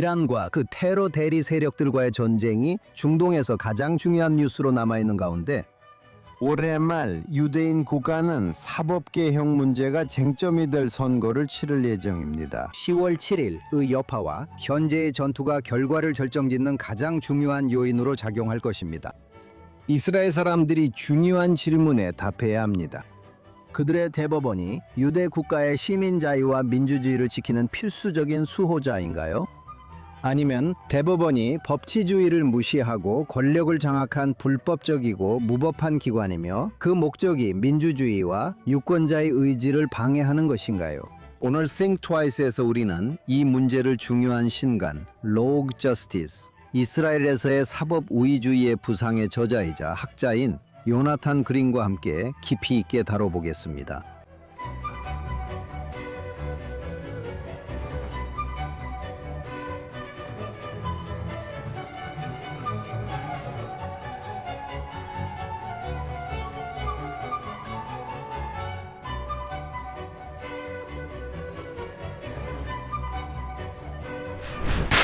이란과 그 테러 대리 세력들과의 전쟁이 중동에서 가장 중요한 뉴스로 남아있는 가운데 올해 말 유대인 국가는 사법개혁 문제가 쟁점이 될 선거를 치를 예정입니다. 10월 7일의 여파와 현재의 전투가 결과를 결정짓는 가장 중요한 요인으로 작용할 것입니다. 이스라엘 사람들이 중요한 질문에 답해야 합니다. 그들의 대법원이 유대 국가의 시민 자유와 민주주의를 지키는 필수적인 수호자인가요? 아니면 대법원이 법치주의를 무시하고 권력을 장악한 불법적이고 무법한 기관이며 그 목적이 민주주의와 유권자의 의지를 방해하는 것인가요? 오늘 Think Twice에서 우리는 이 문제를 중요한 신간 로그 저스티스, 이스라엘에서의 사법 우위주의의 부상의 저자이자 학자인 요나탄 그린과 함께 깊이 있게 다뤄보겠습니다.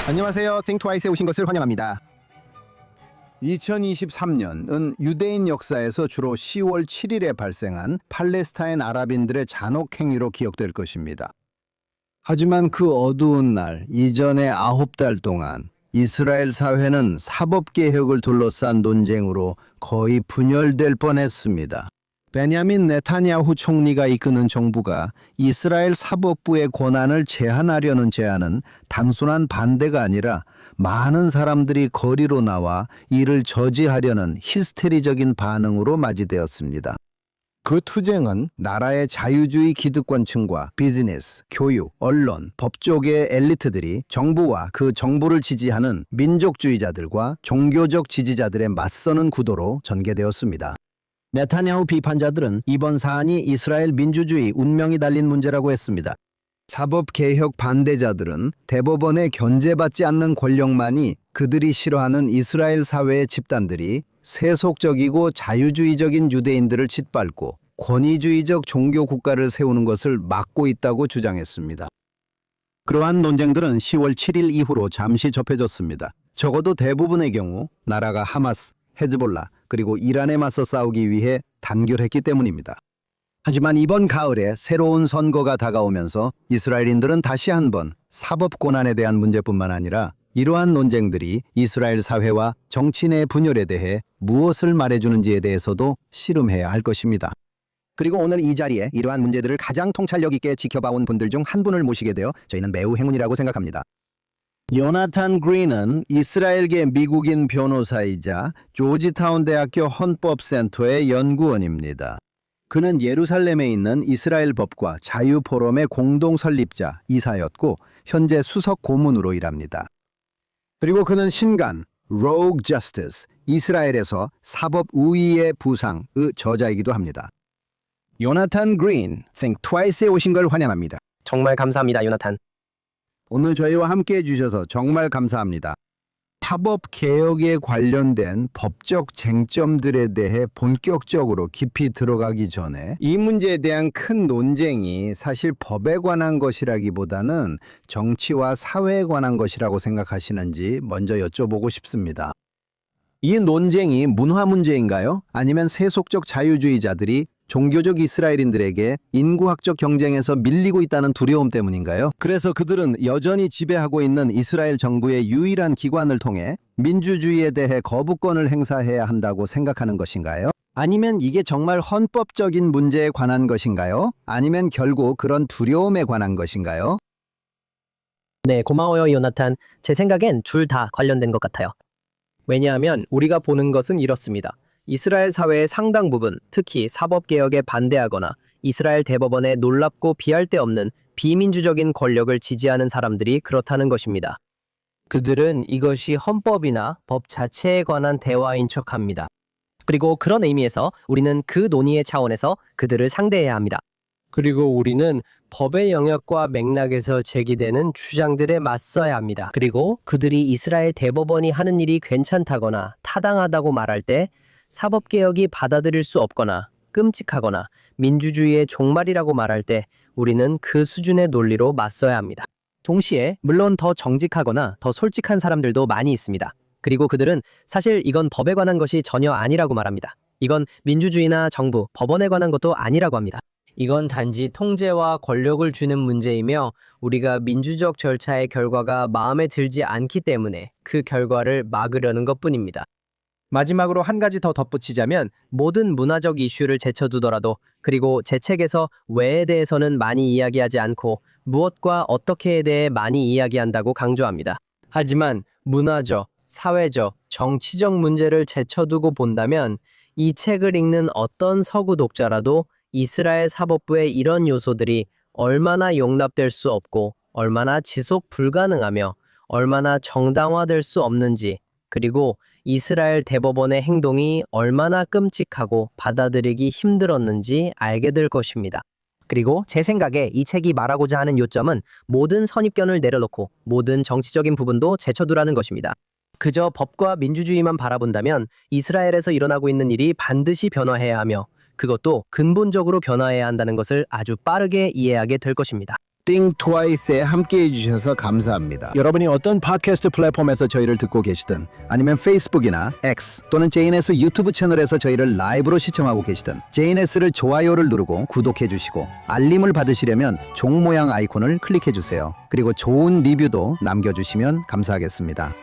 안녕하세요. Think Twice에 오신 것을 환영합니다. 2023년은 유대인 역사에서 주로 10월 7일에 발생한 팔레스타인 아랍인들의 잔혹 행위로 기억될 것입니다. 하지만 그 어두운 날 이전의 9달 동안 이스라엘 사회는 사법개혁을 둘러싼 논쟁으로 거의 분열될 뻔했습니다. 베냐민 네타냐후 총리가 이끄는 정부가 이스라엘 사법부의 권한을 제한하려는 제안은 단순한 반대가 아니라 많은 사람들이 거리로 나와 이를 저지하려는 히스테리적인 반응으로 맞이되었습니다. 그 투쟁은 나라의 자유주의 기득권층과 비즈니스, 교육, 언론, 법조계 엘리트들이 정부와 그 정부를 지지하는 민족주의자들과 종교적 지지자들의 맞서는 구도로 전개되었습니다. 네타냐후 비판자들은 이번 사안이 이스라엘 민주주의 운명이 달린 문제라고 했습니다. 사법개혁 반대자들은 대법원에 견제받지 않는 권력만이 그들이 싫어하는 이스라엘 사회의 집단들이 세속적이고 자유주의적인 유대인들을 짓밟고 권위주의적 종교 국가를 세우는 것을 막고 있다고 주장했습니다. 그러한 논쟁들은 10월 7일 이후로 잠시 접해졌습니다. 적어도 대부분의 경우 나라가 하마스, 헤즈볼라 그리고 이란에 맞서 싸우기 위해 단결했기 때문입니다. 하지만 이번 가을에 새로운 선거가 다가오면서 이스라엘인들은 다시 한번 사법 권한에 대한 문제뿐만 아니라 이러한 논쟁들이 이스라엘 사회와 정치 내 분열에 대해 무엇을 말해주는지에 대해서도 씨름해야 할 것입니다. 그리고 오늘 이 자리에 이러한 문제들을 가장 통찰력 있게 지켜봐온 분들 중 한 분을 모시게 되어 저희는 매우 행운이라고 생각합니다. 요나탄 그린은 이스라엘계 미국인 변호사이자 조지타운 대학교 헌법센터의 연구원입니다. 그는 예루살렘에 있는 이스라엘 법과 자유 포럼의 공동 설립자 이사였고 현재 수석 고문으로 일합니다. 그리고 그는 신간 Rogue Justice, 이스라엘에서 사법 우위의 부상의 저자이기도 합니다. 요나탄 그린, Think Twice에 오신 걸 환영합니다. 정말 감사합니다, 요나탄. 오늘 저희와 함께 해주셔서 정말 감사합니다. 사법개혁에 관련된 법적 쟁점들에 대해 본격적으로 깊이 들어가기 전에 이 문제에 대한 큰 논쟁이 사실 법에 관한 것이라기보다는 정치와 사회에 관한 것이라고 생각하시는지 먼저 여쭤보고 싶습니다. 이 논쟁이 문화 문제인가요? 아니면 세속적 자유주의자들이 종교적 이스라엘인들에게 인구학적 경쟁에서 밀리고 있다는 두려움 때문인가요? 그래서 그들은 여전히 지배하고 있는 이스라엘 정부의 유일한 기관을 통해 민주주의에 대해 거부권을 행사해야 한다고 생각하는 것인가요? 아니면 이게 정말 헌법적인 문제에 관한 것인가요? 아니면 결국 그런 두려움에 관한 것인가요? 네, 고마워요, 요나탄. 제 생각엔 둘 다 관련된 것 같아요. 왜냐하면 우리가 보는 것은 이렇습니다. 이스라엘 사회의 상당 부분, 특히 사법개혁에 반대하거나 이스라엘 대법원에 놀랍고 비할 데 없는 비민주적인 권력을 지지하는 사람들이 그렇다는 것입니다. 그들은 이것이 헌법이나 법 자체에 관한 대화인 척합니다. 그리고 그런 의미에서 우리는 그 논의의 차원에서 그들을 상대해야 합니다. 그리고 우리는 법의 영역과 맥락에서 제기되는 주장들에 맞서야 합니다. 그리고 그들이 이스라엘 대법원이 하는 일이 괜찮다거나 타당하다고 말할 때 사법개혁이 받아들일 수 없거나 끔찍하거나 민주주의의 종말이라고 말할 때 우리는 그 수준의 논리로 맞서야 합니다. 동시에 물론 더 정직하거나 더 솔직한 사람들도 많이 있습니다. 그리고 그들은 사실 이건 법에 관한 것이 전혀 아니라고 말합니다. 이건 민주주의나 정부, 법원에 관한 것도 아니라고 합니다. 이건 단지 통제와 권력을 주는 문제이며 우리가 민주적 절차의 결과가 마음에 들지 않기 때문에 그 결과를 막으려는 것뿐입니다. 마지막으로 한 가지 더 덧붙이자면 모든 문화적 이슈를 제쳐두더라도 그리고 제 책에서 왜에 대해서는 많이 이야기하지 않고 무엇과 어떻게에 대해 많이 이야기한다고 강조합니다. 하지만 문화적, 사회적, 정치적 문제를 제쳐두고 본다면 이 책을 읽는 어떤 서구 독자라도 이스라엘 사법부의 이런 요소들이 얼마나 용납될 수 없고 얼마나 지속 불가능하며 얼마나 정당화될 수 없는지 그리고 이스라엘 대법원의 행동이 얼마나 끔찍하고 받아들이기 힘들었는지 알게 될 것입니다. 그리고 제 생각에 이 책이 말하고자 하는 요점은 모든 선입견을 내려놓고 모든 정치적인 부분도 제쳐두라는 것입니다. 그저 법과 민주주의만 바라본다면 이스라엘에서 일어나고 있는 일이 반드시 변화해야 하며 그것도 근본적으로 변화해야 한다는 것을 아주 빠르게 이해하게 될 것입니다. Think Twice에 함께해 주셔서 감사합니다. 여러분이 어떤 팟캐스트 플랫폼에서 저희를 듣고 계시든 아니면 페이스북이나 X 또는 JNS 유튜브 채널에서 저희를 라이브로 시청하고 계시든 JNS를 좋아요를 누르고 구독해 주시고 알림을 받으시려면 종 모양 아이콘을 클릭해 주세요. 그리고 좋은 리뷰도 남겨주시면 감사하겠습니다.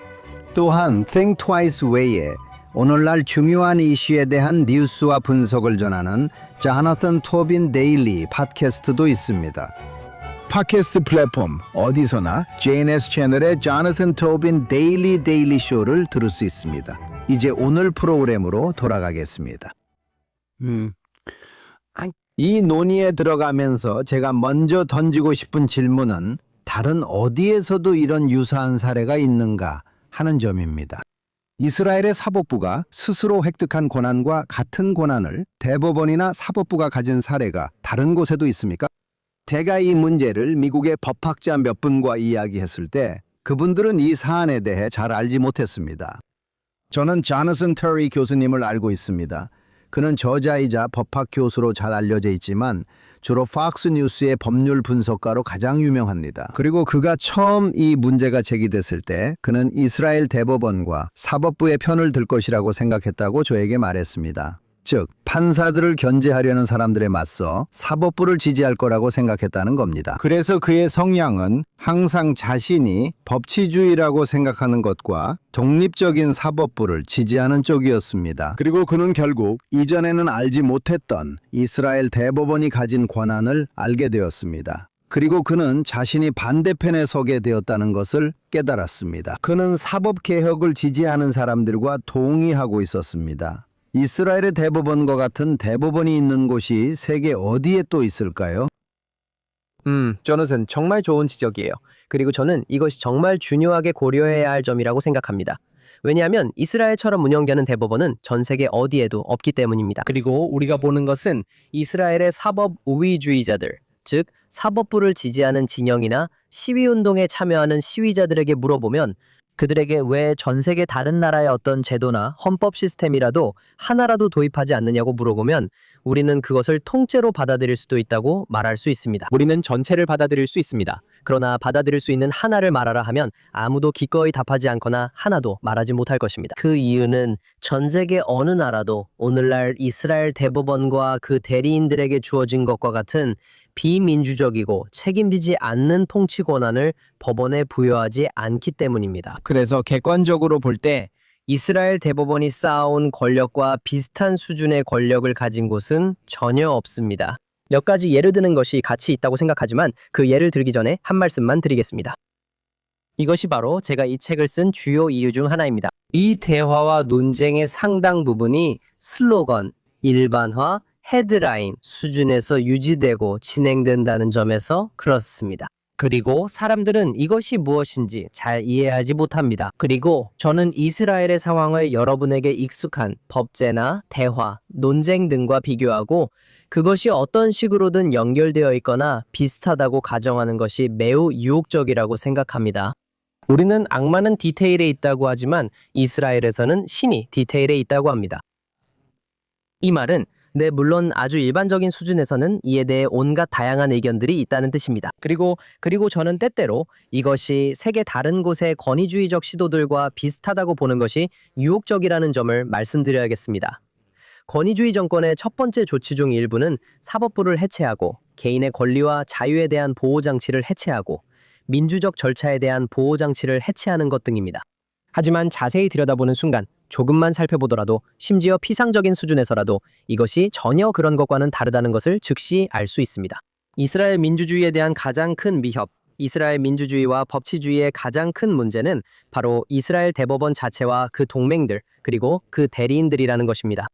또한 Think Twice 외에 오늘날 중요한 이슈에 대한 뉴스와 분석을 전하는 자나슨 토빈 데일리 팟캐스트도 있습니다. 팟캐스트 플랫폼 어디서나 JNS 채널의 자나슨 토빈 데일리 쇼를 들을 수 있습니다. 이제 오늘 프로그램으로 돌아가겠습니다. 이 논의에 들어가면서 제가 먼저 던지고 싶은 질문은 다른 어디에서도 이런 유사한 사례가 있는가 하는 점입니다. 이스라엘의 사법부가 스스로 획득한 권한과 같은 권한을 대법원이나 사법부가 가진 사례가 다른 곳에도 있습니까? 제가 이 문제를 미국의 법학자 몇 분과 이야기했을 때 그분들은 이 사안에 대해 잘 알지 못했습니다. 저는 자나슨 터리 교수님을 알고 있습니다. 그는 저자이자 법학 교수로 잘 알려져 있지만 주로 팍스 뉴스의 법률 분석가로 가장 유명합니다. 그리고 그가 처음 이 문제가 제기됐을 때 그는 이스라엘 대법원과 사법부의 편을 들 것이라고 생각했다고 저에게 말했습니다. 즉, 판사들을 견제하려는 사람들에 맞서 사법부를 지지할 거라고 생각했다는 겁니다. 그래서 그의 성향은 항상 자신이 법치주의라고 생각하는 것과 독립적인 사법부를 지지하는 쪽이었습니다. 그리고 그는 결국 이전에는 알지 못했던 이스라엘 대법원이 가진 권한을 알게 되었습니다. 그리고 그는 자신이 반대편에 서게 되었다는 것을 깨달았습니다. 그는 사법개혁을 지지하는 사람들과 동의하고 있었습니다. 이스라엘의 대법원과 같은 대법원이 있는 곳이 세계 어디에 또 있을까요? 조나슨 정말 좋은 지적이에요. 그리고 저는 이것이 정말 중요하게 고려해야 할 점이라고 생각합니다. 왜냐하면 이스라엘처럼 운영되는 대법원은 전 세계 어디에도 없기 때문입니다. 그리고 우리가 보는 것은 이스라엘의 사법 우위주의자들, 즉 사법부를 지지하는 진영이나 시위운동에 참여하는 시위자들에게 물어보면 그들에게 왜 전 세계 다른 나라의 어떤 제도나 헌법 시스템이라도 하나라도 도입하지 않느냐고 물어보면 우리는 그것을 통째로 받아들일 수도 있다고 말할 수 있습니다. 우리는 전체를 받아들일 수 있습니다. 그러나 받아들일 수 있는 하나를 말하라 하면 아무도 기꺼이 답하지 않거나 하나도 말하지 못할 것입니다. 그 이유는 전 세계 어느 나라도 오늘날 이스라엘 대법원과 그 대리인들에게 주어진 것과 같은 비민주적이고 책임지지 않는 통치 권한을 법원에 부여하지 않기 때문입니다. 그래서 객관적으로 볼 때 이스라엘 대법원이 쌓아온 권력과 비슷한 수준의 권력을 가진 곳은 전혀 없습니다. 몇 가지 예를 드는 것이 가치 있다고 생각하지만 그 예를 들기 전에 한 말씀만 드리겠습니다. 이것이 바로 제가 이 책을 쓴 주요 이유 중 하나입니다. 이 대화와 논쟁의 상당 부분이 슬로건, 일반화, 헤드라인 수준에서 유지되고 진행된다는 점에서 그렇습니다. 그리고 사람들은 이것이 무엇인지 잘 이해하지 못합니다. 그리고 저는 이스라엘의 상황을 여러분에게 익숙한 법제나 대화, 논쟁 등과 비교하고 그것이 어떤 식으로든 연결되어 있거나 비슷하다고 가정하는 것이 매우 유혹적이라고 생각합니다. 우리는 악마는 디테일에 있다고 하지만 이스라엘에서는 신이 디테일에 있다고 합니다. 이 말은 네, 물론 아주 일반적인 수준에서는 이에 대해 온갖 다양한 의견들이 있다는 뜻입니다. 그리고 저는 때때로 이것이 세계 다른 곳의 권위주의적 시도들과 비슷하다고 보는 것이 유혹적이라는 점을 말씀드려야겠습니다. 권위주의 정권의 첫 번째 조치 중 일부는 사법부를 해체하고 개인의 권리와 자유에 대한 보호장치를 해체하고 민주적 절차에 대한 보호장치를 해체하는 것 등입니다. 하지만 자세히 들여다보는 순간 조금만 살펴보더라도 심지어 피상적인 수준에서라도 이것이 전혀 그런 것과는 다르다는 것을 즉시 알 수 있습니다. 이스라엘 민주주의에 대한 가장 큰 위협, 이스라엘 민주주의와 법치주의의 가장 큰 문제는 바로 이스라엘 대법원 자체와 그 동맹들, 그리고 그 대리인들이라는 것입니다.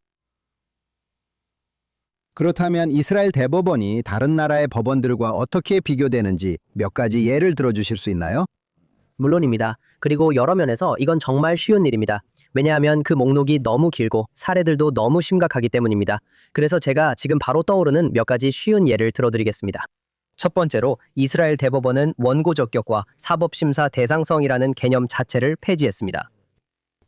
그렇다면 이스라엘 대법원이 다른 나라의 법원들과 어떻게 비교되는지 몇 가지 예를 들어주실 수 있나요? 물론입니다. 그리고 여러 면에서 이건 정말 쉬운 일입니다. 왜냐하면 그 목록이 너무 길고 사례들도 너무 심각하기 때문입니다. 그래서 제가 지금 바로 떠오르는 몇 가지 쉬운 예를 들어드리겠습니다. 첫 번째로 이스라엘 대법원은 원고 적격과 사법심사 대상성이라는 개념 자체를 폐지했습니다.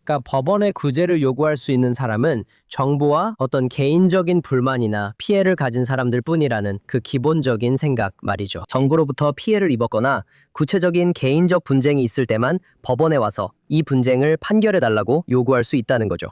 그러니까 법원의 구제를 요구할 수 있는 사람은 정부와 어떤 개인적인 불만이나 피해를 가진 사람들 뿐이라는 그 기본적인 생각 말이죠. 정부로부터 피해를 입었거나 구체적인 개인적 분쟁이 있을 때만 법원에 와서 이 분쟁을 판결해달라고 요구할 수 있다는 거죠.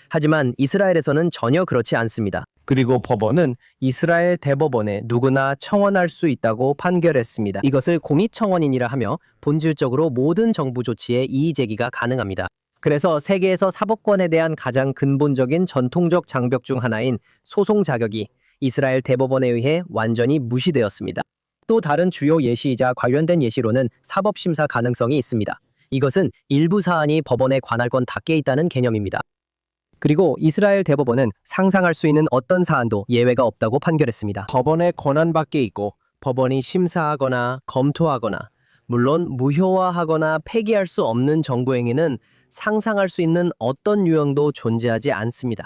하지만 이스라엘에서는 전혀 그렇지 않습니다. 그리고 법원은 이스라엘 대법원에 누구나 청원할 수 있다고 판결했습니다. 이것을 공익청원인이라 하며 본질적으로 모든 정부 조치에 이의 제기가 가능합니다. 그래서 세계에서 사법권에 대한 가장 근본적인 전통적 장벽 중 하나인 소송 자격이 이스라엘 대법원에 의해 완전히 무시되었습니다. 또 다른 주요 예시이자 관련된 예시로는 사법심사 가능성이 있습니다. 이것은 일부 사안이 법원의 관할권 밖에 있다는 개념입니다. 그리고 이스라엘 대법원은 상상할 수 있는 어떤 사안도 예외가 없다고 판결했습니다. 법원의 권한 밖에 있고 법원이 심사하거나 검토하거나 물론 무효화하거나 폐기할 수 없는 정부행위는 상상할 수 있는 어떤 유형도 존재하지 않습니다.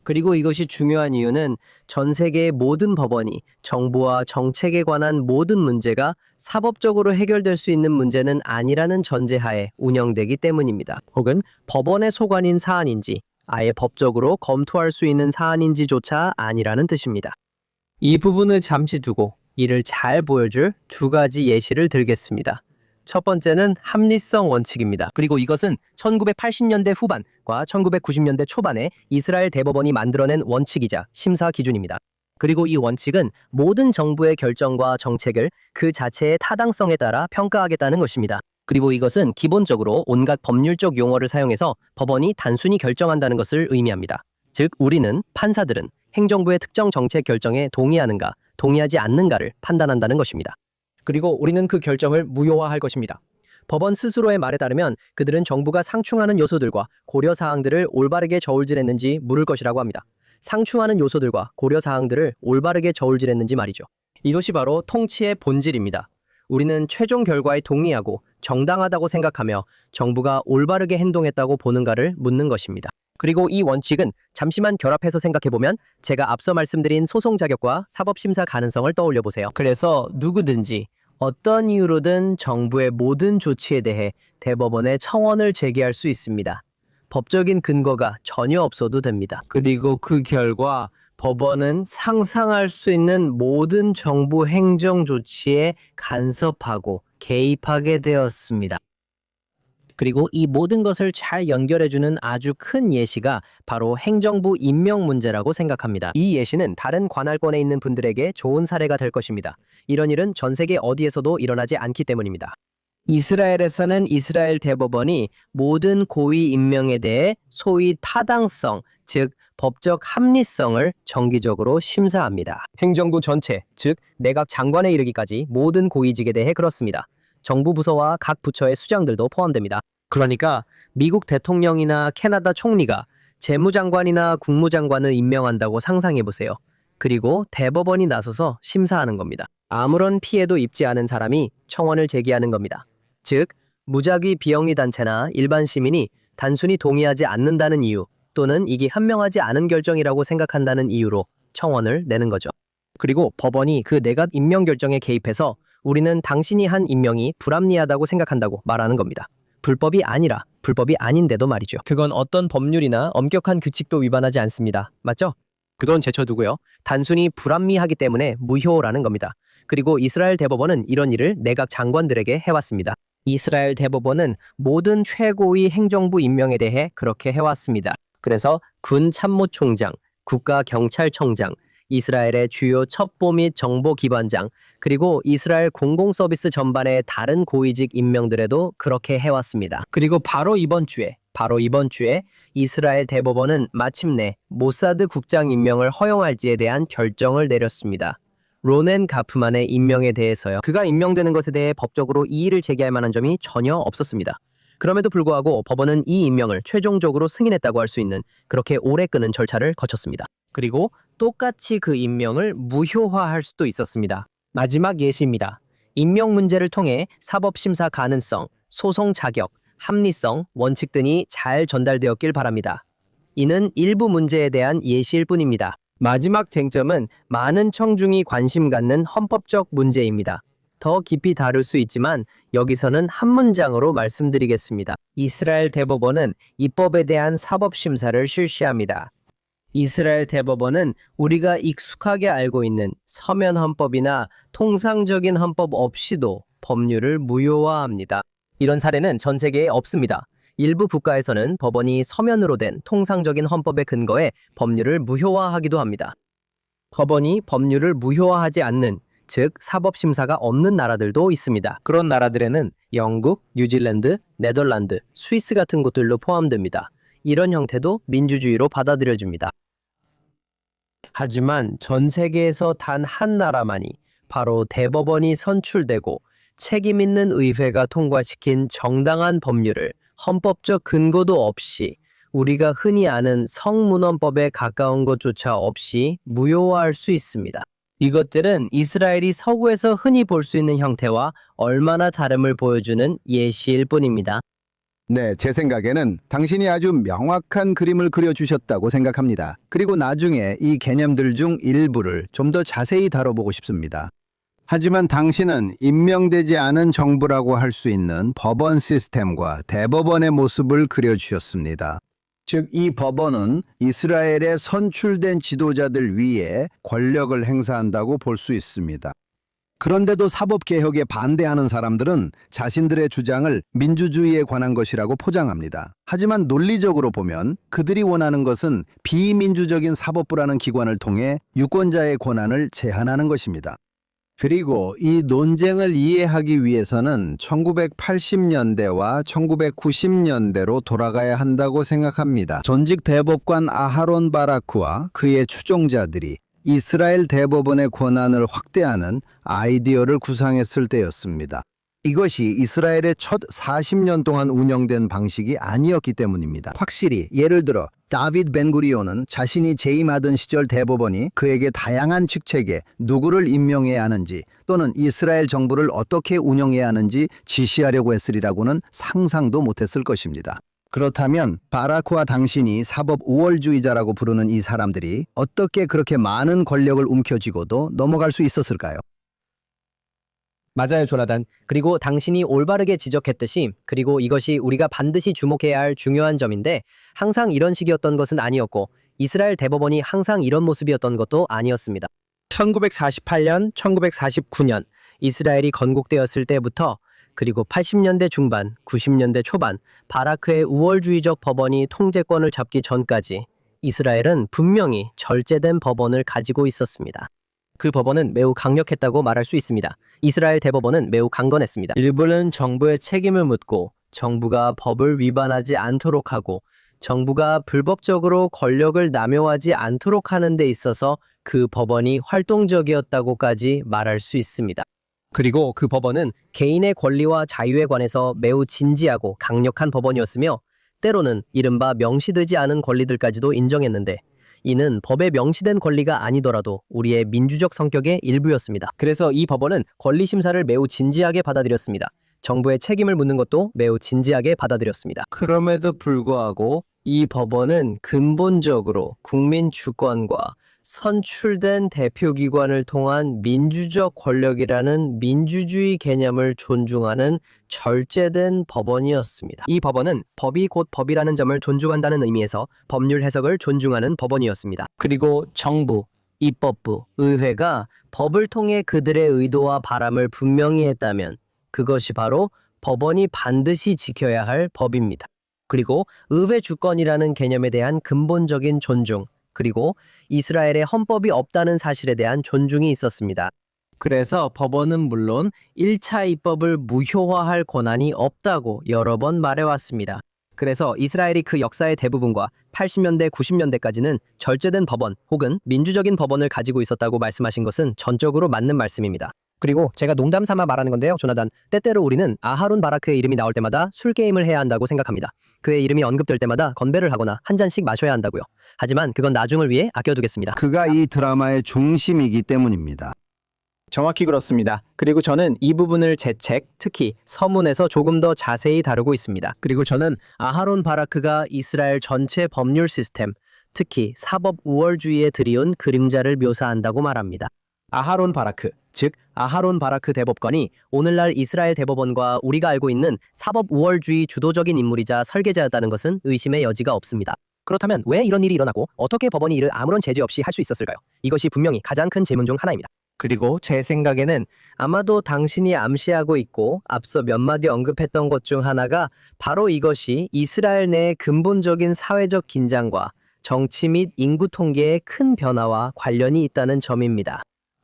그리고 이것이 중요한 이유는 전 세계의 모든 법원이 정부와 정책에 관한 모든 문제가 사법적으로 해결될 수 있는 문제는 아니라는 전제하에 운영되기 때문입니다. 혹은 법원의 소관인 사안인지 아예 법적으로 검토할 수 있는 사안인지조차 아니라는 뜻입니다. 이 부분을 잠시 두고 이를 잘 보여줄 두 가지 예시를 들겠습니다. 첫 번째는 합리성 원칙입니다. 그리고 이것은 1980년대 후반과 1990년대 초반에 이스라엘 대법원이 만들어낸 원칙이자 심사 기준입니다. 그리고 이 원칙은 모든 정부의 결정과 정책을 그 자체의 타당성에 따라 평가하겠다는 것입니다. 그리고 이것은 기본적으로 온갖 법률적 용어를 사용해서 법원이 단순히 결정한다는 것을 의미합니다. 즉, 우리는 판사들은 행정부의 특정 정책 결정에 동의하는가, 동의하지 않는가를 판단한다는 것입니다. 그리고 우리는 그 결정을 무효화할 것입니다. 법원 스스로의 말에 따르면 그들은 정부가 상충하는 요소들과 고려사항들을 올바르게 저울질했는지 물을 것이라고 합니다. 상충하는 요소들과 고려사항들을 올바르게 저울질했는지 말이죠. 이것이 바로 통치의 본질입니다. 우리는 최종 결과에 동의하고 정당하다고 생각하며 정부가 올바르게 행동했다고 보는가를 묻는 것입니다. 그리고 이 원칙은 잠시만 결합해서 생각해보면 제가 앞서 말씀드린 소송 자격과 사법심사 가능성을 떠올려 보세요. 그래서 누구든지 어떤 이유로든 정부의 모든 조치에 대해 대법원에 청원을 제기할 수 있습니다. 법적인 근거가 전혀 없어도 됩니다. 그리고 그 결과 법원은 상상할 수 있는 모든 정부 행정 조치에 간섭하고 개입하게 되었습니다. 그리고 이 모든 것을 잘 연결해주는 아주 큰 예시가 바로 행정부 임명 문제라고 생각합니다. 이 예시는 다른 관할권에 있는 분들에게 좋은 사례가 될 것입니다. 이런 일은 전 세계 어디에서도 일어나지 않기 때문입니다. 이스라엘에서는 이스라엘 대법원이 모든 고위 임명에 대해 소위 타당성, 즉 법적 합리성을 정기적으로 심사합니다. 행정부 전체, 즉 내각 장관에 이르기까지 모든 고위직에 대해 그렇습니다. 정부 부서와 각 부처의 수장들도 포함됩니다. 그러니까 미국 대통령이나 캐나다 총리가 재무장관이나 국무장관을 임명한다고 상상해보세요. 그리고 대법원이 나서서 심사하는 겁니다. 아무런 피해도 입지 않은 사람이 청원을 제기하는 겁니다. 즉, 무작위 비영리 단체나 일반 시민이 단순히 동의하지 않는다는 이유 또는 이게 현명하지 않은 결정이라고 생각한다는 이유로 청원을 내는 거죠. 그리고 법원이 그 내각 임명 결정에 개입해서 우리는 당신이 한 임명이 불합리하다고 생각한다고 말하는 겁니다. 불법이 아니라 불법이 아닌데도 말이죠. 그건 어떤 법률이나 엄격한 규칙도 위반하지 않습니다. 맞죠? 그 돈 제쳐두고요. 단순히 불합리하기 때문에 무효라는 겁니다. 그리고 이스라엘 대법원은 이런 일을 내각 장관들에게 해왔습니다. 이스라엘 대법원은 모든 최고위 행정부 임명에 대해 그렇게 해왔습니다. 그래서 군 참모총장, 국가경찰청장, 이스라엘의 주요 첩보 및 정보기관장, 그리고 이스라엘 공공서비스 전반의 다른 고위직 임명들에도 그렇게 해왔습니다. 그리고 바로 이번 주에 이스라엘 대법원은 마침내 모사드 국장 임명을 허용할지에 대한 결정을 내렸습니다. 로넨 가프만의 임명에 대해서요. 그가 임명되는 것에 대해 법적으로 이의를 제기할 만한 점이 전혀 없었습니다. 그럼에도 불구하고 법원은 이 임명을 최종적으로 승인했다고 할 수 있는 그렇게 오래 끄는 절차를 거쳤습니다. 그리고 똑같이 그 임명을 무효화할 수도 있었습니다. 마지막 예시입니다. 임명 문제를 통해 사법심사 가능성, 소송 자격, 합리성, 원칙 등이 잘 전달되었길 바랍니다. 이는 일부 문제에 대한 예시일 뿐입니다. 마지막 쟁점은 많은 청중이 관심 갖는 헌법적 문제입니다. 더 깊이 다룰 수 있지만 여기서는 한 문장으로 말씀드리겠습니다. 이스라엘 대법원은 입법에 대한 사법심사를 실시합니다. 이스라엘 대법원은 우리가 익숙하게 알고 있는 서면 헌법이나 통상적인 헌법 없이도 법률을 무효화합니다. 이런 사례는 전 세계에 없습니다. 일부 국가에서는 법원이 서면으로 된 통상적인 헌법에 근거해 법률을 무효화하기도 합니다. 법원이 법률을 무효화하지 않는, 즉 사법심사가 없는 나라들도 있습니다. 그런 나라들에는 영국, 뉴질랜드, 네덜란드, 스위스 같은 곳들도 포함됩니다. 이런 형태도 민주주의로 받아들여집니다. 하지만 전 세계에서 단 한 나라만이 바로 대법원이 선출되고 책임 있는 의회가 통과시킨 정당한 법률을 헌법적 근거도 없이 우리가 흔히 아는 성문헌법에 가까운 것조차 없이 무효화할 수 있습니다. 이것들은 이스라엘이 서구에서 흔히 볼 수 있는 형태와 얼마나 다름을 보여주는 예시일 뿐입니다. 네, 제 생각에는 당신이 아주 명확한 그림을 그려주셨다고 생각합니다. 그리고 나중에 이 개념들 중 일부를 좀 더 자세히 다뤄보고 싶습니다. 하지만 당신은 임명되지 않은 정부라고 할 수 있는 법원 시스템과 대법원의 모습을 그려주셨습니다. 즉, 이 법원은 이스라엘의 선출된 지도자들 위에 권력을 행사한다고 볼 수 있습니다. 그런데도 사법개혁에 반대하는 사람들은 자신들의 주장을 민주주의에 관한 것이라고 포장합니다. 하지만 논리적으로 보면 그들이 원하는 것은 비민주적인 사법부라는 기관을 통해 유권자의 권한을 제한하는 것입니다. 그리고 이 논쟁을 이해하기 위해서는 1980년대와 1990년대로 돌아가야 한다고 생각합니다. 전직 대법관 아하론 바라크와 그의 추종자들이 이스라엘 대법원의 권한을 확대하는 아이디어를 구상했을 때였습니다. 이것이 이스라엘의 첫 40년 동안 운영된 방식이 아니었기 때문입니다. 확실히 예를 들어 다비드 벤구리온은 자신이 재임하던 시절 대법원이 그에게 다양한 직책에 누구를 임명해야 하는지 또는 이스라엘 정부를 어떻게 운영해야 하는지 지시하려고 했으리라고는 상상도 못했을 것입니다. 그렇다면 바라크와 당신이 사법 우월주의자라고 부르는 이 사람들이 어떻게 그렇게 많은 권력을 움켜쥐고도 넘어갈 수 있었을까요? 맞아요, 조나단. 그리고 당신이 올바르게 지적했듯이, 그리고 이것이 우리가 반드시 주목해야 할 중요한 점인데, 항상 이런 식이었던 것은 아니었고 이스라엘 대법원이 항상 이런 모습이었던 것도 아니었습니다. 1948년, 1949년 이스라엘이 건국되었을 때부터 그리고 80년대 중반, 90년대 초반 바라크의 우월주의적 법원이 통제권을 잡기 전까지 이스라엘은 분명히 절제된 법원을 가지고 있었습니다. 그 법원은 매우 강력했다고 말할 수 있습니다. 이스라엘 대법원은 매우 강건했습니다. 일부는 정부의 책임을 묻고 정부가 법을 위반하지 않도록 하고 정부가 불법적으로 권력을 남용하지 않도록 하는 데 있어서 그 법원이 활동적이었다고까지 말할 수 있습니다. 그리고 그 법원은 개인의 권리와 자유에 관해서 매우 진지하고 강력한 법원이었으며 때로는 이른바 명시되지 않은 권리들까지도 인정했는데 이는 법에 명시된 권리가 아니더라도 우리의 민주적 성격의 일부였습니다. 그래서 이 법원은 권리 심사를 매우 진지하게 받아들였습니다. 정부의 책임을 묻는 것도 매우 진지하게 받아들였습니다. 그럼에도 불구하고 이 법원은 근본적으로 국민 주권과 선출된 대표기관을 통한 민주적 권력이라는 민주주의 개념을 존중하는 절제된 법원이었습니다. 이 법원은 법이 곧 법이라는 점을 존중한다는 의미에서 법률 해석을 존중하는 법원이었습니다. 그리고 정부, 입법부, 의회가 법을 통해 그들의 의도와 바람을 분명히 했다면 그것이 바로 법원이 반드시 지켜야 할 법입니다. 그리고 의회 주권이라는 개념에 대한 근본적인 존중, 그리고 이스라엘의 헌법이 없다는 사실에 대한 존중이 있었습니다. 그래서 법원은 물론 1차 입법을 무효화할 권한이 없다고 여러 번 말해왔습니다. 그래서 이스라엘이 그 역사의 대부분과 80년대, 90년대까지는 절제된 법원 혹은 민주적인 법원을 가지고 있었다고 말씀하신 것은 전적으로 맞는 말씀입니다. 그리고 제가 농담 삼아 말하는 건데요, 조나단. 때때로 우리는 아하론 바라크의 이름이 나올 때마다 술 게임을 해야 한다고 생각합니다. 그의 이름이 언급될 때마다 건배를 하거나 한 잔씩 마셔야 한다고요. 하지만 그건 나중을 위해 아껴두겠습니다. 그가 이 드라마의 중심이기 때문입니다. 정확히 그렇습니다. 그리고 저는 이 부분을 제 책, 특히 서문에서 조금 더 자세히 다루고 있습니다. 그리고 저는 아하론 바라크가 이스라엘 전체 법률 시스템, 특히 사법 우월주의에 들이온 그림자를 묘사한다고 말합니다. 아하론 바라크, 즉 아하론 바라크 대법관이 오늘날 이스라엘 대법원과 우리가 알고 있는 사법 우월주의 주도적인 인물이자 설계자였다는 것은 의심의 여지가 없습니다. 그렇다면 왜 이런 일이 일어나고 어떻게 법원이 이를 아무런 제재 없이 할 수 있었을까요? 이것이 분명히 가장 큰 질문 중 하나입니다. 그리고 제 생각에는 아마도 당신이 암시하고 있고 앞서 몇 마디 언급했던 것 중 하나가 바로 이것이 이스라엘 내의 근본적인 사회적 긴장과 정치 및 인구 통계의 큰 변화와 관련이 있다는 점입니다.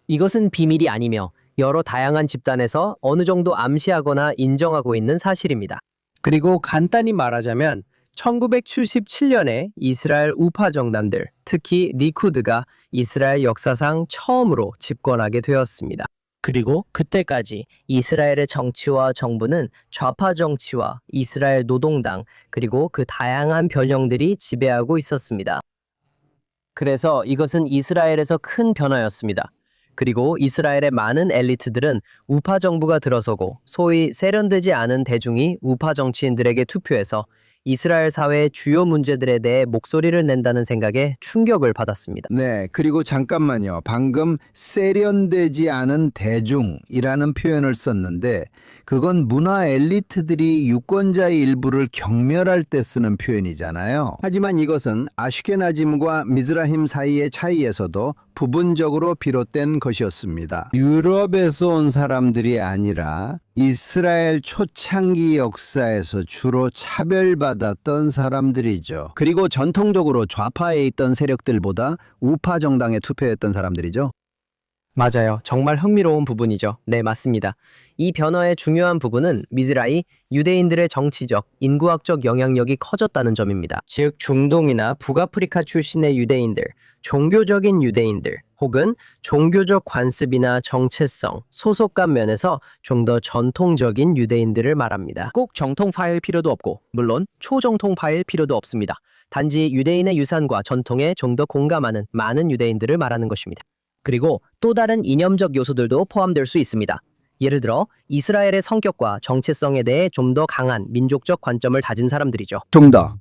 이것은 비밀이 아니며 여러 다양한 집단에서 어느 정도 암시하거나 인정하고 있는 사실입니다. 그리고 간단히 말하자면 1977년에 이스라엘 우파 정당들, 특히 리쿠드가 이스라엘 역사상 처음으로 집권하게 되었습니다. 그리고 그때까지 이스라엘의 정치와 정부는 좌파 정치와 이스라엘 노동당, 그리고 그 다양한 변형들이 지배하고 있었습니다. 그래서 이것은 이스라엘에서 큰 변화였습니다. 그리고 이스라엘의 많은 엘리트들은 우파 정부가 들어서고 소위 세련되지 않은 대중이 우파 정치인들에게 투표해서 이스라엘 사회의 주요 문제들에 대해 목소리를 낸다는 생각에 충격을 받았습니다. 네, 그리고 잠깐만요. 방금 세련되지 않은 대중이라는 표현을 썼는데 그건 문화 엘리트들이 유권자의 일부를 경멸할 때 쓰는 표현이잖아요. 하지만 이것은 아슈케나짐과 미즈라힘 사이의 차이에서도 부분적으로 비롯된 것이었습니다. 유럽에서 온 사람들이 아니라 이스라엘 초창기 역사에서 주로 차별받았던 사람들이죠. 그리고 전통적으로 좌파에 있던 세력들보다 우파 정당에 투표했던 사람들이죠. 맞아요. 정말 흥미로운 부분이죠. 네, 맞습니다. 이 변화의 중요한 부분은 미즈라히 유대인들의 정치적, 인구학적 영향력이 커졌다는 점입니다. 즉, 중동이나 북아프리카 출신의 유대인들, 종교적인 유대인들, 혹은 종교적 관습이나 정체성, 소속감 면에서 좀 더 전통적인 유대인들을 말합니다. 꼭 정통파일 필요도 없고, 물론 초정통파일 필요도 없습니다. 단지 유대인의 유산과 전통에 좀 더 공감하는 많은 유대인들을 말하는 것입니다. 그리고 또 다른 이념적 요소들도 포함될 수 있습니다. 예를 들어 이스라엘의 성격과 정체성에 대해 좀 더 강한 민족적 관점을 다진 사람들이죠. 좀 더.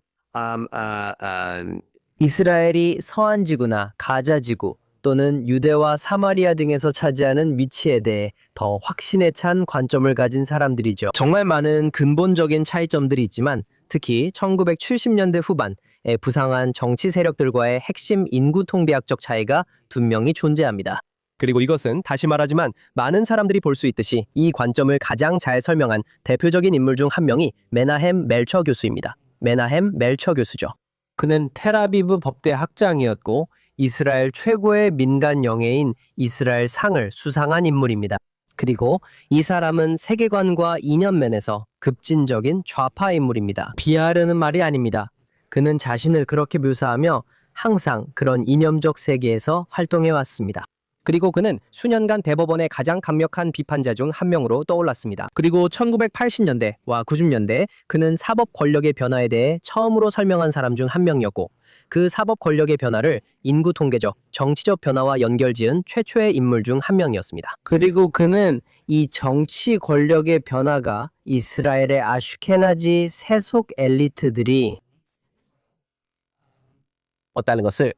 이스라엘이 서한지구나 가자지구 또는 유대와 사마리아 등에서 차지하는 위치에 대해 더 확신에 찬 관점을 가진 사람들이죠. 정말 많은 근본적인 차이점들이 있지만 특히 1970년대 후반에 부상한 정치 세력들과의 핵심 인구 통계학적 차이가 분명히 존재합니다. 그리고 이것은 다시 말하지만 많은 사람들이 볼 수 있듯이 이 관점을 가장 잘 설명한 대표적인 인물 중 한 명이 메나헴 멜처 교수입니다. 메나헴 멜처 교수죠. 그는 텔아비브 법대 학장이었고 이스라엘 최고의 민간 영예인 이스라엘 상을 수상한 인물입니다. 그리고 이 사람은 세계관과 이념면에서 급진적인 좌파 인물입니다. 비하하려는 말이 아닙니다. 그는 자신을 그렇게 묘사하며 항상 그런 이념적 세계에서 활동해 왔습니다. 그리고 그는 수년간 대법원의 가장 강력한 비판자 중 한 명으로 떠올랐습니다. 그리고 1980년대와 90년대 그는 사법 권력의 변화에 대해 처음으로 설명한 사람 중 한 명이었고 그 사법 권력의 변화를 인구 통계적, 정치적 변화와 연결지은 최초의 인물 중 한 명이었습니다. 그리고 그는 이 정치 권력의 변화가 이스라엘의 아슈케나지 세속 엘리트들이 없다는 것을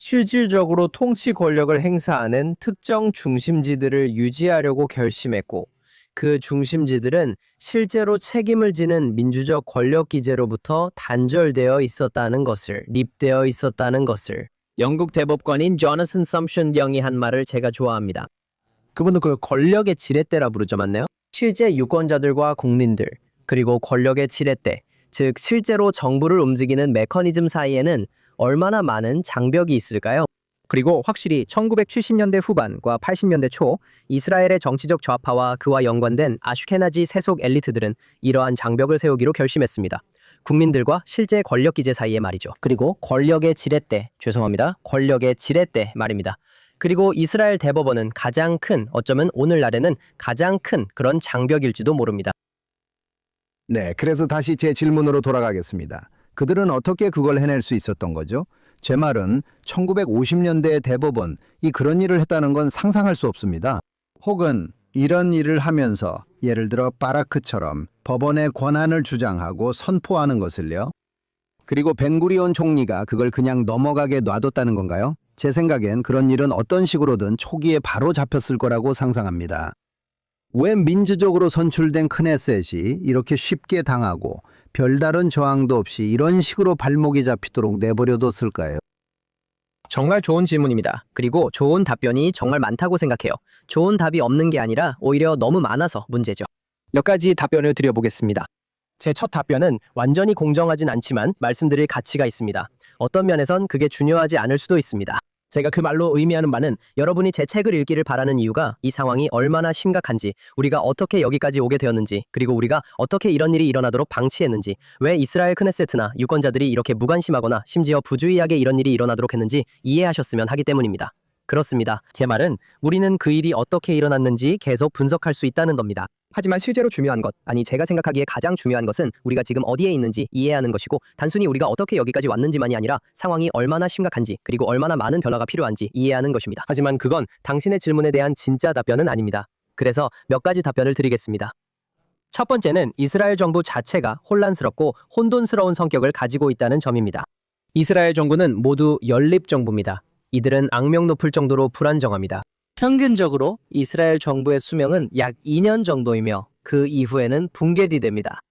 실질적으로 통치 권력을 행사하는 특정 중심지들을 유지하려고 결심했고, 그 중심지들은 실제로 책임을 지는 민주적 권력 기제로부터 단절되어 있었다는 것을, 립되어 있었다는 것을. 영국 대법관인 조나선 섬션 영이 한 말을 제가 좋아합니다. 그분은 그걸 권력의 지렛대라 부르죠, 맞나요? 실제 유권자들과 국민들, 그리고 권력의 지렛대, 즉 실제로 정부를 움직이는 메커니즘 사이에는 얼마나 많은 장벽이 있을까요? 그리고 확실히 1970년대 후반과 80년대 초 이스라엘의 정치적 좌파와 그와 연관된 아슈케나지 세속 엘리트들은 이러한 장벽을 세우기로 결심했습니다. 국민들과 실제 권력 기제 사이에 말이죠. 그리고 권력의 지렛대, 권력의 지렛대 말입니다. 그리고 이스라엘 대법원은 가장 큰, 어쩌면 오늘날에는 가장 큰 그런 장벽일지도 모릅니다. 네, 그래서 다시 제 질문으로 돌아가겠습니다. 그들은 어떻게 그걸 해낼 수 있었던 거죠? 제 말은 1950년대의 대법원이 그런 일을 했다는 건 상상할 수 없습니다. 혹은 이런 일을 하면서 예를 들어 바라크처럼 법원의 권한을 주장하고 선포하는 것을요. 그리고 벤구리온 총리가 그걸 그냥 넘어가게 놔뒀다는 건가요? 제 생각엔 그런 일은 어떤 식으로든 초기에 바로 잡혔을 거라고 상상합니다. 왜 민주적으로 선출된 크네셋이 이렇게 쉽게 당하고 별다른 저항도 없이 이런 식으로 발목이 잡히도록 내버려뒀을까요? 정말 좋은 질문입니다. 그리고 좋은 답변이 정말 많다고 생각해요. 좋은 답이 없는 게 아니라 오히려 너무 많아서 문제죠. 몇 가지 답변을 드려보겠습니다. 제 첫 답변은 완전히 공정하진 않지만 말씀드릴 가치가 있습니다. 어떤 면에선 그게 중요하지 않을 수도 있습니다. 제가 그 말로 의미하는 바는 여러분이 제 책을 읽기를 바라는 이유가 이 상황이 얼마나 심각한지, 우리가 어떻게 여기까지 오게 되었는지, 그리고 우리가 어떻게 이런 일이 일어나도록 방치했는지, 왜 이스라엘 크네세트나 유권자들이 이렇게 무관심하거나 심지어 부주의하게 이런 일이 일어나도록 했는지 이해하셨으면 하기 때문입니다. 그렇습니다. 제 말은 우리는 그 일이 어떻게 일어났는지 계속 분석할 수 있다는 겁니다. 하지만 실제로 중요한 것, 아니 제가 생각하기에 가장 중요한 것은 우리가 지금 어디에 있는지 이해하는 것이고, 단순히 우리가 어떻게 여기까지 왔는지만이 아니라 상황이 얼마나 심각한지, 그리고 얼마나 많은 변화가 필요한지 이해하는 것입니다. 하지만 그건 당신의 질문에 대한 진짜 답변은 아닙니다. 그래서 몇 가지 답변을 드리겠습니다. 첫 번째는 이스라엘 정부 자체가 혼란스럽고 혼돈스러운 성격을 가지고 있다는 점입니다. 이스라엘 정부는 모두 연립 정부입니다. 이들은 악명 높을 정도로 불안정합니다. 평균적으로 이스라엘 정부의 수명은 약 2년 정도이며 그 이후에는 붕괴됩니다.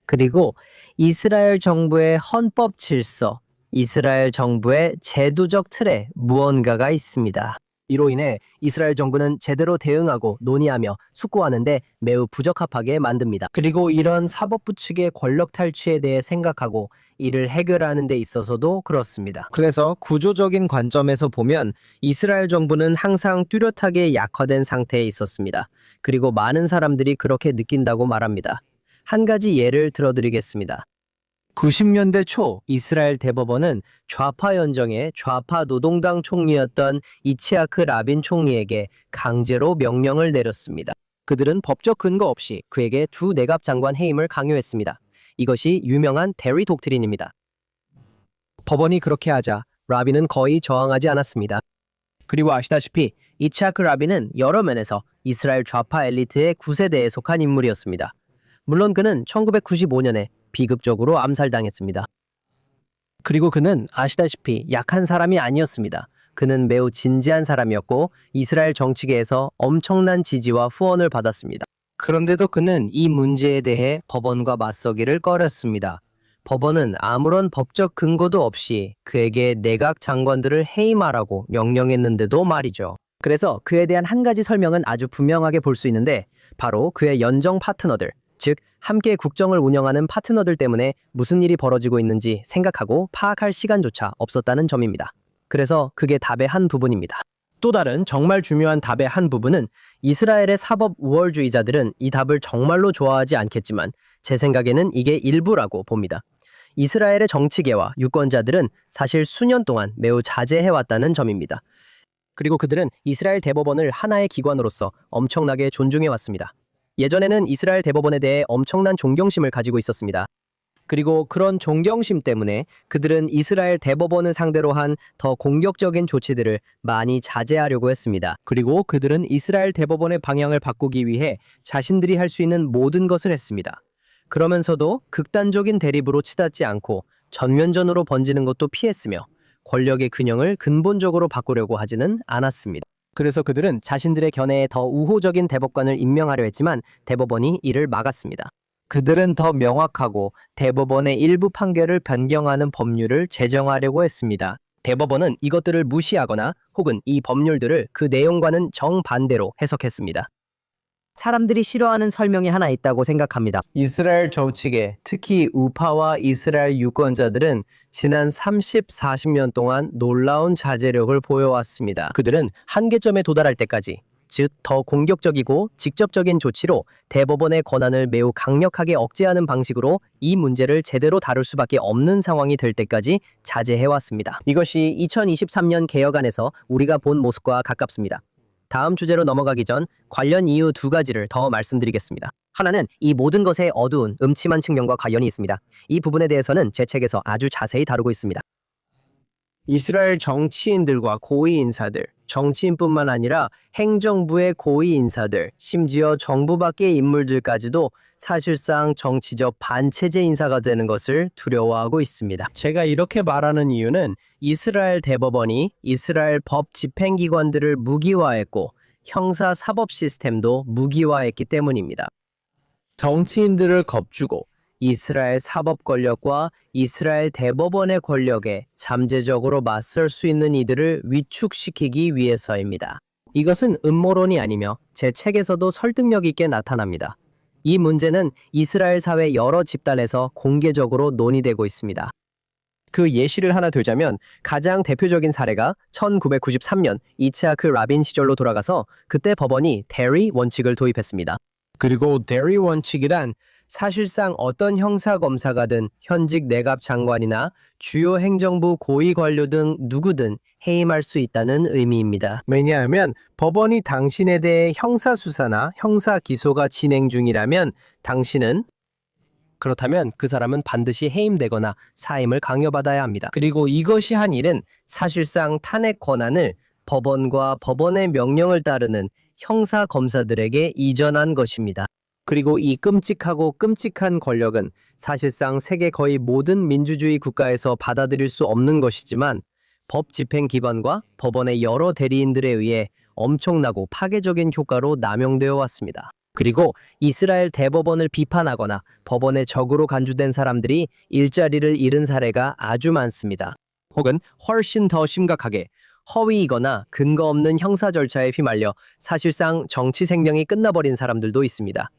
그리고 이스라엘 정부의 헌법 질서, 이스라엘 정부의 제도적 틀에 무언가가 있습니다. 이로 인해 이스라엘 정부는 제대로 대응하고 논의하며 숙고하는데 매우 부적합하게 만듭니다. 그리고 이런 사법부 측의 권력 탈취에 대해 생각하고 이를 해결하는 데 있어서도 그렇습니다. 그래서 구조적인 관점에서 보면 이스라엘 정부는 항상 뚜렷하게 약화된 상태에 있었습니다. 그리고 많은 사람들이 그렇게 느낀다고 말합니다. 한 가지 예를 들어드리겠습니다. 90년대 초 이스라엘 대법원은 좌파 연정의 좌파 노동당 총리였던 이츠하크 라빈 총리에게 강제로 명령을 내렸습니다. 그들은 법적 근거 없이 그에게 두 내각 장관 해임을 강요했습니다. 이것이 유명한 데리 독트린입니다. 법원이 그렇게 하자 라빈은 거의 저항하지 않았습니다. 그리고 아시다시피 이츠하크 라빈은 여러 면에서 이스라엘 좌파 엘리트의 9세대에 속한 인물이었습니다. 물론 그는 1995년에 비극적으로 암살당했습니다. 그리고 그는 아시다시피 약한 사람이 아니었습니다. 그는 매우 진지한 사람이었고 이스라엘 정치계에서 엄청난 지지와 후원을 받았습니다. 그런데도 그는 이 문제에 대해 법원과 맞서기를 꺼렸습니다. 법원은 아무런 법적 근거도 없이 그에게 내각 장관들을 해임하라고 명령했는데도 말이죠. 그래서 그에 대한 한 가지 설명은 아주 분명하게 볼 수 있는데, 바로 그의 연정 파트너들, 즉 함께 국정을 운영하는 파트너들 때문에 무슨 일이 벌어지고 있는지 생각하고 파악할 시간조차 없었다는 점입니다. 그래서 그게 답의 한 부분입니다. 또 다른 정말 중요한 답의 한 부분은 이스라엘의 사법 우월주의자들은 이 답을 정말로 좋아하지 않겠지만 제 생각에는 이게 일부라고 봅니다. 이스라엘의 정치계와 유권자들은 사실 수년 동안 매우 자제해왔다는 점입니다. 그리고 그들은 이스라엘 대법원을 하나의 기관으로서 엄청나게 존중해왔습니다. 예전에는 이스라엘 대법원에 대해 엄청난 존경심을 가지고 있었습니다. 그리고 그런 존경심 때문에 그들은 이스라엘 대법원을 상대로 한 더 공격적인 조치들을 많이 자제하려고 했습니다. 그리고 그들은 이스라엘 대법원의 방향을 바꾸기 위해 자신들이 할 수 있는 모든 것을 했습니다. 그러면서도 극단적인 대립으로 치닫지 않고 전면전으로 번지는 것도 피했으며 권력의 균형을 근본적으로 바꾸려고 하지는 않았습니다. 그래서 그들은 자신들의 견해에 더 우호적인 대법관을 임명하려 했지만 대법원이 이를 막았습니다. 그들은 더 명확하고 대법원의 일부 판결을 변경하는 법률을 제정하려고 했습니다. 대법원은 이것들을 무시하거나 혹은 이 법률들을 그 내용과는 정반대로 해석했습니다. 사람들이 싫어하는 설명이 하나 있다고 생각합니다. 이스라엘 정치계, 특히 우파와 이스라엘 유권자들은 지난 30, 40년 동안 놀라운 자제력을 보여왔습니다. 그들은 한계점에 도달할 때까지, 즉 더 공격적이고 직접적인 조치로 대법원의 권한을 매우 강력하게 억제하는 방식으로 이 문제를 제대로 다룰 수밖에 없는 상황이 될 때까지 자제해왔습니다. 이것이 2023년 개혁안에서 우리가 본 모습과 가깝습니다. 다음 주제로 넘어가기 전 관련 이유 두 가지를 더 말씀드리겠습니다. 하나는 이 모든 것의 어두운, 음침한 측면과 관련이 있습니다. 이 부분에 대해서는 제 책에서 아주 자세히 다루고 있습니다. 이스라엘 정치인들과 고위 인사들, 정치인뿐만 아니라 행정부의 고위 인사들, 심지어 정부 밖의 인물들까지도 사실상 정치적 반체제 인사가 되는 것을 두려워하고 있습니다. 제가 이렇게 말하는 이유는 이스라엘 대법원이 이스라엘 법 집행기관들을 무기화했고 형사 사법 시스템도 무기화했기 때문입니다. 정치인들을 겁주고 이스라엘 사법 권력과 이스라엘 대법원의 권력에 잠재적으로 맞설 수 있는 이들을 위축시키기 위해서입니다. 이것은 음모론이 아니며 제 책에서도 설득력 있게 나타납니다. 이 문제는 이스라엘 사회 여러 집단에서 공개적으로 논의되고 있습니다. 그 예시를 하나 들자면 가장 대표적인 사례가 1993년 이츠하크 라빈 시절로 돌아가서 그때 법원이 대리 원칙을 도입했습니다. 그리고 대리 원칙이란 사실상 어떤 형사검사가든 현직 내각 장관이나 주요 행정부 고위 관료 등 누구든 해임할 수 있다는 의미입니다. 왜냐하면 법원이 당신에 대해 형사수사나 형사기소가 진행 중이라면 그렇다면 그 사람은 반드시 해임되거나 사임을 강요받아야 합니다. 그리고 이것이 한 일은 사실상 탄핵 권한을 법원과 법원의 명령을 따르는 형사검사들에게 이전한 것입니다. 그리고 이 끔찍하고 끔찍한 권력은 사실상 세계 거의 모든 민주주의 국가에서 받아들일 수 없는 것이지만 법 집행기관과 법원의 여러 대리인들에 의해 엄청나고 파괴적인 효과로 남용되어 왔습니다. 그리고 이스라엘 대법원을 비판하거나 법원의 적으로 간주된 사람들이 일자리를 잃은 사례가 아주 많습니다. 혹은 훨씬 더 심각하게 허위이거나 근거 없는 형사 절차에 휘말려 사실상 정치 생명이 끝나버린 사람들도 있습니다.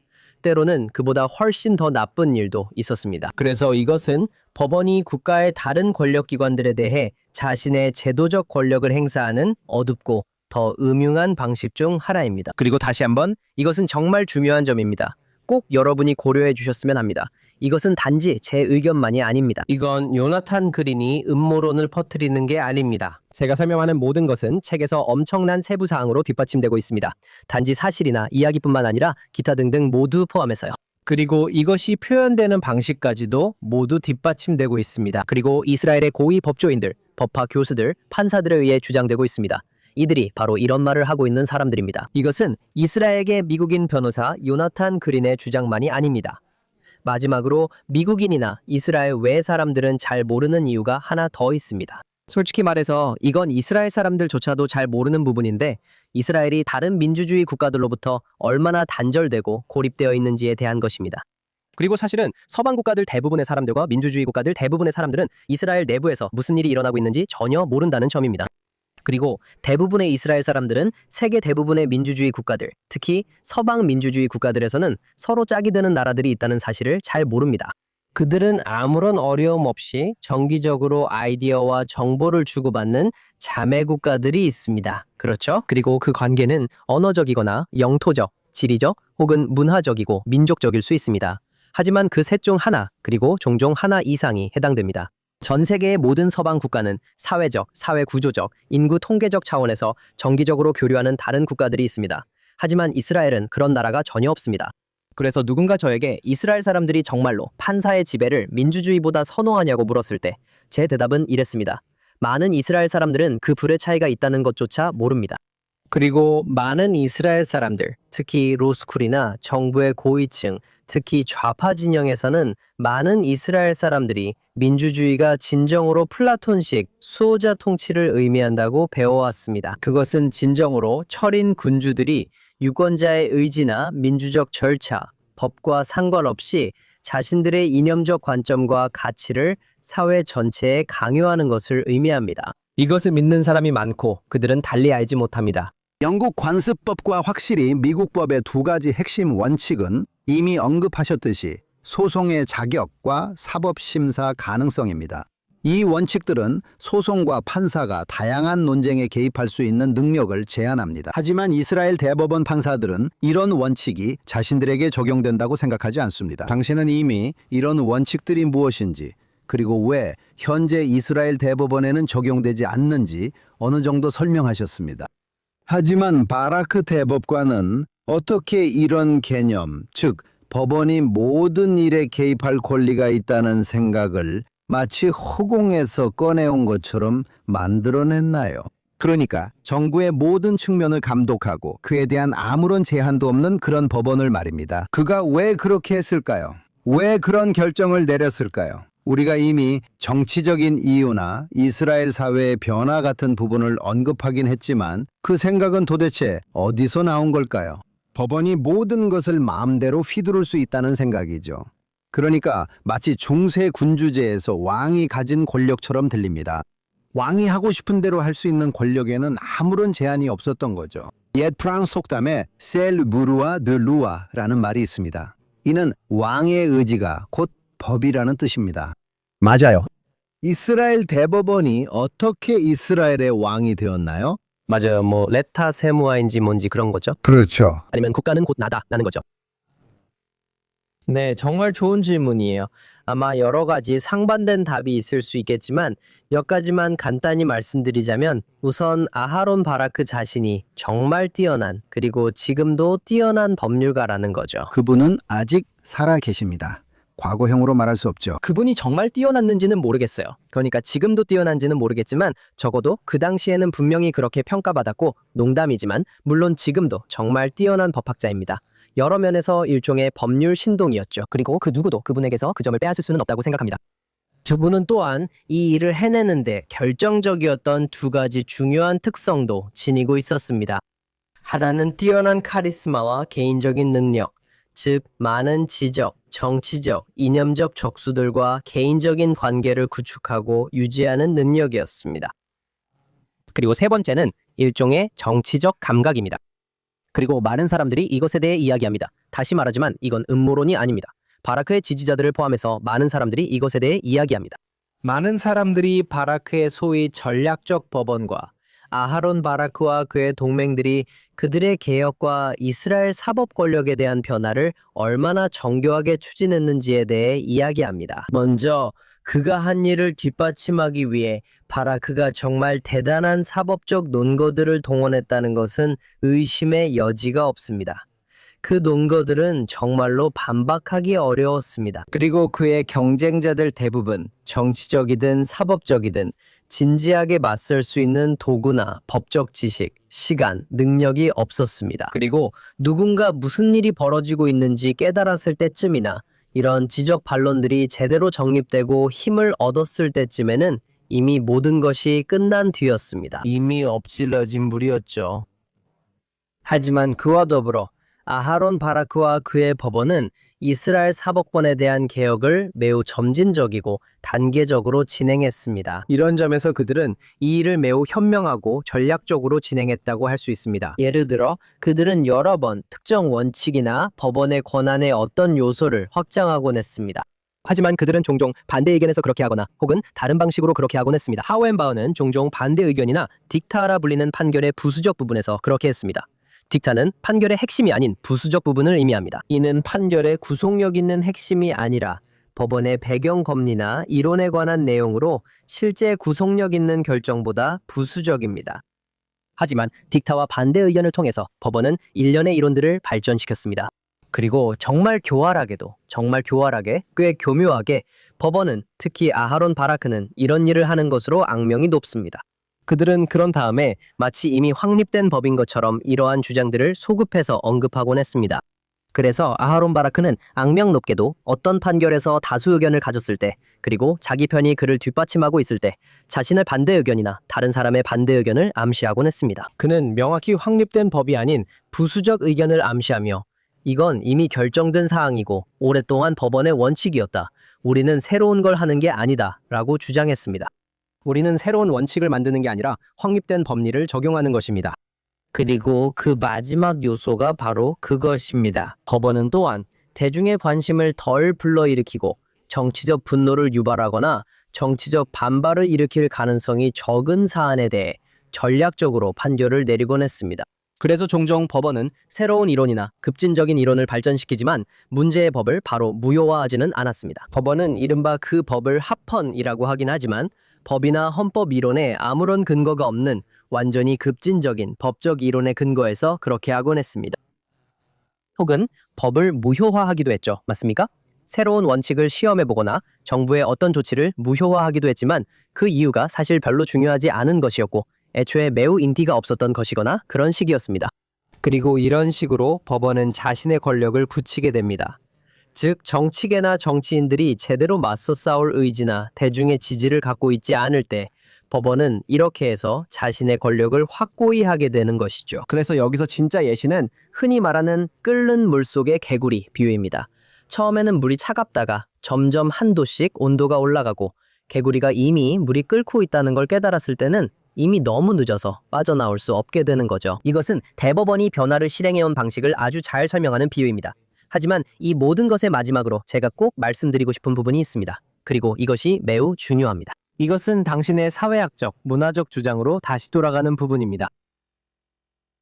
때로는 그보다 훨씬 더 나쁜 일도 있었습니다. 그래서 이것은 법원이 국가의 다른 권력기관들에 대해 자신의 제도적 권력을 행사하는 어둡고 더 음흉한 방식 중 하나입니다. 그리고 다시 한번 이것은 정말 중요한 점입니다. 꼭 여러분이 고려해 주셨으면 합니다. 이것은 단지 제 의견만이 아닙니다. 이건 요나탄 그린이 음모론을 퍼뜨리는 게 아닙니다. 제가 설명하는 모든 것은 책에서 엄청난 세부 사항으로 뒷받침되고 있습니다. 단지 사실이나 이야기뿐만 아니라 기타 등등 모두 포함해서요. 그리고 이것이 표현되는 방식까지도 모두 뒷받침되고 있습니다. 그리고 이스라엘의 고위 법조인들, 법학 교수들, 판사들에 의해 주장되고 있습니다. 이들이 바로 이런 말을 하고 있는 사람들입니다. 이것은 이스라엘계 미국인 변호사 요나탄 그린의 주장만이 아닙니다. 마지막으로 미국인이나 이스라엘 외 사람들은 잘 모르는 이유가 하나 더 있습니다. 솔직히 말해서 이건 이스라엘 사람들조차도 잘 모르는 부분인데 이스라엘이 다른 민주주의 국가들로부터 얼마나 단절되고 고립되어 있는지에 대한 것입니다. 그리고 사실은 서방 국가들 대부분의 사람들과 민주주의 국가들 대부분의 사람들은 이스라엘 내부에서 무슨 일이 일어나고 있는지 전혀 모른다는 점입니다. 그리고 대부분의 이스라엘 사람들은 세계 대부분의 민주주의 국가들, 특히 서방 민주주의 국가들에서는 서로 짝이 드는 나라들이 있다는 사실을 잘 모릅니다. 그들은 아무런 어려움 없이 정기적으로 아이디어와 정보를 주고받는 자매 국가들이 있습니다. 그렇죠? 그리고 그 관계는 언어적이거나 영토적, 지리적 혹은 문화적이고 민족적일 수 있습니다. 하지만 그 셋 중 하나, 그리고 종종 하나 이상이 해당됩니다. 전 세계의 모든 서방 국가는 사회적, 사회 구조적, 인구 통계적 차원에서 정기적으로 교류하는 다른 국가들이 있습니다. 하지만 이스라엘은 그런 나라가 전혀 없습니다. 그래서 누군가 저에게 이스라엘 사람들이 정말로 판사의 지배를 민주주의보다 선호하냐고 물었을 때 제 대답은 이랬습니다. 많은 이스라엘 사람들은 그 불의 차이가 있다는 것조차 모릅니다. 그리고 많은 이스라엘 사람들, 특히 로스쿨이나 정부의 고위층, 특히 좌파 진영에서는 많은 이스라엘 사람들이 민주주의가 진정으로 플라톤식 수호자 통치를 의미한다고 배워왔습니다. 그것은 진정으로 철인 군주들이 유권자의 의지나 민주적 절차, 법과 상관없이 자신들의 이념적 관점과 가치를 사회 전체에 강요하는 것을 의미합니다. 이것을 믿는 사람이 많고 그들은 달리 알지 못합니다. 영국 관습법과 확실히 미국 법의 두 가지 핵심 원칙은 이미 언급하셨듯이 소송의 자격과 사법심사 가능성입니다. 이 원칙들은 소송과 판사가 다양한 논쟁에 개입할 수 있는 능력을 제한합니다. 하지만 이스라엘 대법원 판사들은 이런 원칙이 자신들에게 적용된다고 생각하지 않습니다. 당신은 이미 이런 원칙들이 무엇인지, 그리고 왜 현재 이스라엘 대법원에는 적용되지 않는지 어느 정도 설명하셨습니다. 하지만 바라크 대법관은 어떻게 이런 개념, 즉 법원이 모든 일에 개입할 권리가 있다는 생각을 마치 허공에서 꺼내온 것처럼 만들어냈나요? 그러니까 정부의 모든 측면을 감독하고 그에 대한 아무런 제한도 없는 그런 법원을 말입니다. 그가 왜 그렇게 했을까요? 왜 그런 결정을 내렸을까요? 우리가 이미 정치적인 이유나 이스라엘 사회의 변화 같은 부분을 언급하긴 했지만 그 생각은 도대체 어디서 나온 걸까요? 법원이 모든 것을 마음대로 휘두를 수 있다는 생각이죠. 그러니까 마치 중세 군주제에서 왕이 가진 권력처럼 들립니다. 왕이 하고 싶은 대로 할 수 있는 권력에는 아무런 제한이 없었던 거죠. 옛 프랑스 속담에 C'est le pouvoir de loi 라는 말이 있습니다. 이는 왕의 의지가 곧 법이라는 뜻입니다. 맞아요. 이스라엘 대법원이 어떻게 이스라엘의 왕이 되었나요? 맞아요. 레타 세무아인지 뭔지 그런 거죠. 그렇죠. 아니면 국가는 곧 나다라는 거죠. 네, 정말 좋은 질문이에요. 아마 여러 가지 상반된 답이 있을 수 있겠지만 몇 가지만 간단히 말씀드리자면 우선 아하론 바라크 자신이 정말 뛰어난 그리고 지금도 뛰어난 법률가라는 거죠. 그분은 아직 살아 계십니다. 과거형으로 말할 수 없죠. 그분이 정말 뛰어났는지는 모르겠어요. 그러니까 지금도 뛰어난지는 모르겠지만 적어도 그 당시에는 분명히 그렇게 평가받았고 농담이지만 물론 지금도 정말 뛰어난 법학자입니다. 여러 면에서 일종의 법률 신동이었죠. 그리고 그 누구도 그분에게서 그 점을 빼앗을 수는 없다고 생각합니다. 그분은 또한 이 일을 해내는데 결정적이었던 두 가지 중요한 특성도 지니고 있었습니다. 하나는 뛰어난 카리스마와 개인적인 능력, 즉 많은 지적, 정치적, 이념적 적수들과 개인적인 관계를 구축하고 유지하는 능력이었습니다. 그리고 세 번째는 일종의 정치적 감각입니다. 그리고 많은 사람들이 이것에 대해 이야기합니다. 다시 말하지만 이건 음모론이 아닙니다. 바라크의 지지자들을 포함해서 많은 사람들이 이것에 대해 이야기합니다. 많은 사람들이 바라크의 소위 전략적 법원과 아하론 바라크와 그의 동맹들이 그들의 개혁과 이스라엘 사법 권력에 대한 변화를 얼마나 정교하게 추진했는지에 대해 이야기합니다. 먼저 그가 한 일을 뒷받침하기 위해 바라크가 정말 대단한 사법적 논거들을 동원했다는 것은 의심의 여지가 없습니다. 그 논거들은 정말로 반박하기 어려웠습니다. 그리고 그의 경쟁자들 대부분 정치적이든 사법적이든 진지하게 맞설 수 있는 도구나 법적 지식, 시간, 능력이 없었습니다. 그리고 누군가 무슨 일이 벌어지고 있는지 깨달았을 때쯤이나 이런 지적 반론들이 제대로 정립되고 힘을 얻었을 때쯤에는 이미 모든 것이 끝난 뒤였습니다. 이미 엎질러진 물이었죠. 하지만 그와 더불어 아하론 바라크와 그의 법원은 이스라엘 사법권에 대한 개혁을 매우 점진적이고 단계적으로 진행했습니다. 이런 점에서 그들은 이 일을 매우 현명하고 전략적으로 진행했다고 할 수 있습니다. 예를 들어 그들은 여러 번 특정 원칙이나 법원의 권한의 어떤 요소를 확장하곤 했습니다. 하지만 그들은 종종 반대 의견에서 그렇게 하거나 혹은 다른 방식으로 그렇게 하곤 했습니다. 하우엔바흐는 종종 반대 의견이나 딕타라 불리는 판결의 부수적 부분에서 그렇게 했습니다. 딕타는 판결의 핵심이 아닌 부수적 부분을 의미합니다. 이는 판결의 구속력 있는 핵심이 아니라 법원의 배경 법리나 이론에 관한 내용으로 실제 구속력 있는 결정보다 부수적입니다. 하지만 딕타와 반대 의견을 통해서 법원은 일련의 이론들을 발전시켰습니다. 그리고 정말 교활하게, 꽤 교묘하게 법원은 특히 아하론 바라크는 이런 일을 하는 것으로 악명이 높습니다. 그들은 그런 다음에 마치 이미 확립된 법인 것처럼 이러한 주장들을 소급해서 언급하곤 했습니다. 그래서 아하론 바라크는 악명 높게도 어떤 판결에서 다수 의견을 가졌을 때, 그리고 자기 편이 그를 뒷받침하고 있을 때 자신의 반대 의견이나 다른 사람의 반대 의견을 암시하곤 했습니다. 그는 명확히 확립된 법이 아닌 부수적 의견을 암시하며 이건 이미 결정된 사항이고 오랫동안 법원의 원칙이었다. 우리는 새로운 걸 하는 게 아니다. 라고 주장했습니다. 우리는 새로운 원칙을 만드는 게 아니라 확립된 법리를 적용하는 것입니다. 그리고 그 마지막 요소가 바로 그것입니다. 법원은 또한 대중의 관심을 덜 불러일으키고 정치적 분노를 유발하거나 정치적 반발을 일으킬 가능성이 적은 사안에 대해 전략적으로 판결을 내리곤 했습니다. 그래서 종종 법원은 새로운 이론이나 급진적인 이론을 발전시키지만 문제의 법을 바로 무효화하지는 않았습니다. 법원은 이른바 그 법을 합헌이라고 하긴 하지만 법이나 헌법 이론에 아무런 근거가 없는 완전히 급진적인 법적 이론에 근거해서 그렇게 하곤 했습니다. 혹은 법을 무효화하기도 했죠. 맞습니까? 새로운 원칙을 시험해보거나 정부의 어떤 조치를 무효화하기도 했지만 그 이유가 사실 별로 중요하지 않은 것이었고 애초에 매우 인기가 없었던 것이거나 그런 식이었습니다. 그리고 이런 식으로 법원은 자신의 권력을 굳히게 됩니다. 즉 정치계나 정치인들이 제대로 맞서 싸울 의지나 대중의 지지를 갖고 있지 않을 때 법원은 이렇게 해서 자신의 권력을 확고히 하게 되는 것이죠. 그래서 여기서 진짜 예시는 흔히 말하는 끓는 물 속의 개구리 비유입니다. 처음에는 물이 차갑다가 점점 한도씩 온도가 올라가고 개구리가 이미 물이 끓고 있다는 걸 깨달았을 때는 이미 너무 늦어서 빠져나올 수 없게 되는 거죠. 이것은 대법원이 변화를 실행해온 방식을 아주 잘 설명하는 비유입니다. 하지만 이 모든 것의 마지막으로 제가 꼭 말씀드리고 싶은 부분이 있습니다. 그리고 이것이 매우 중요합니다. 이것은 당신의 사회학적, 문화적 주장으로 다시 돌아가는 부분입니다.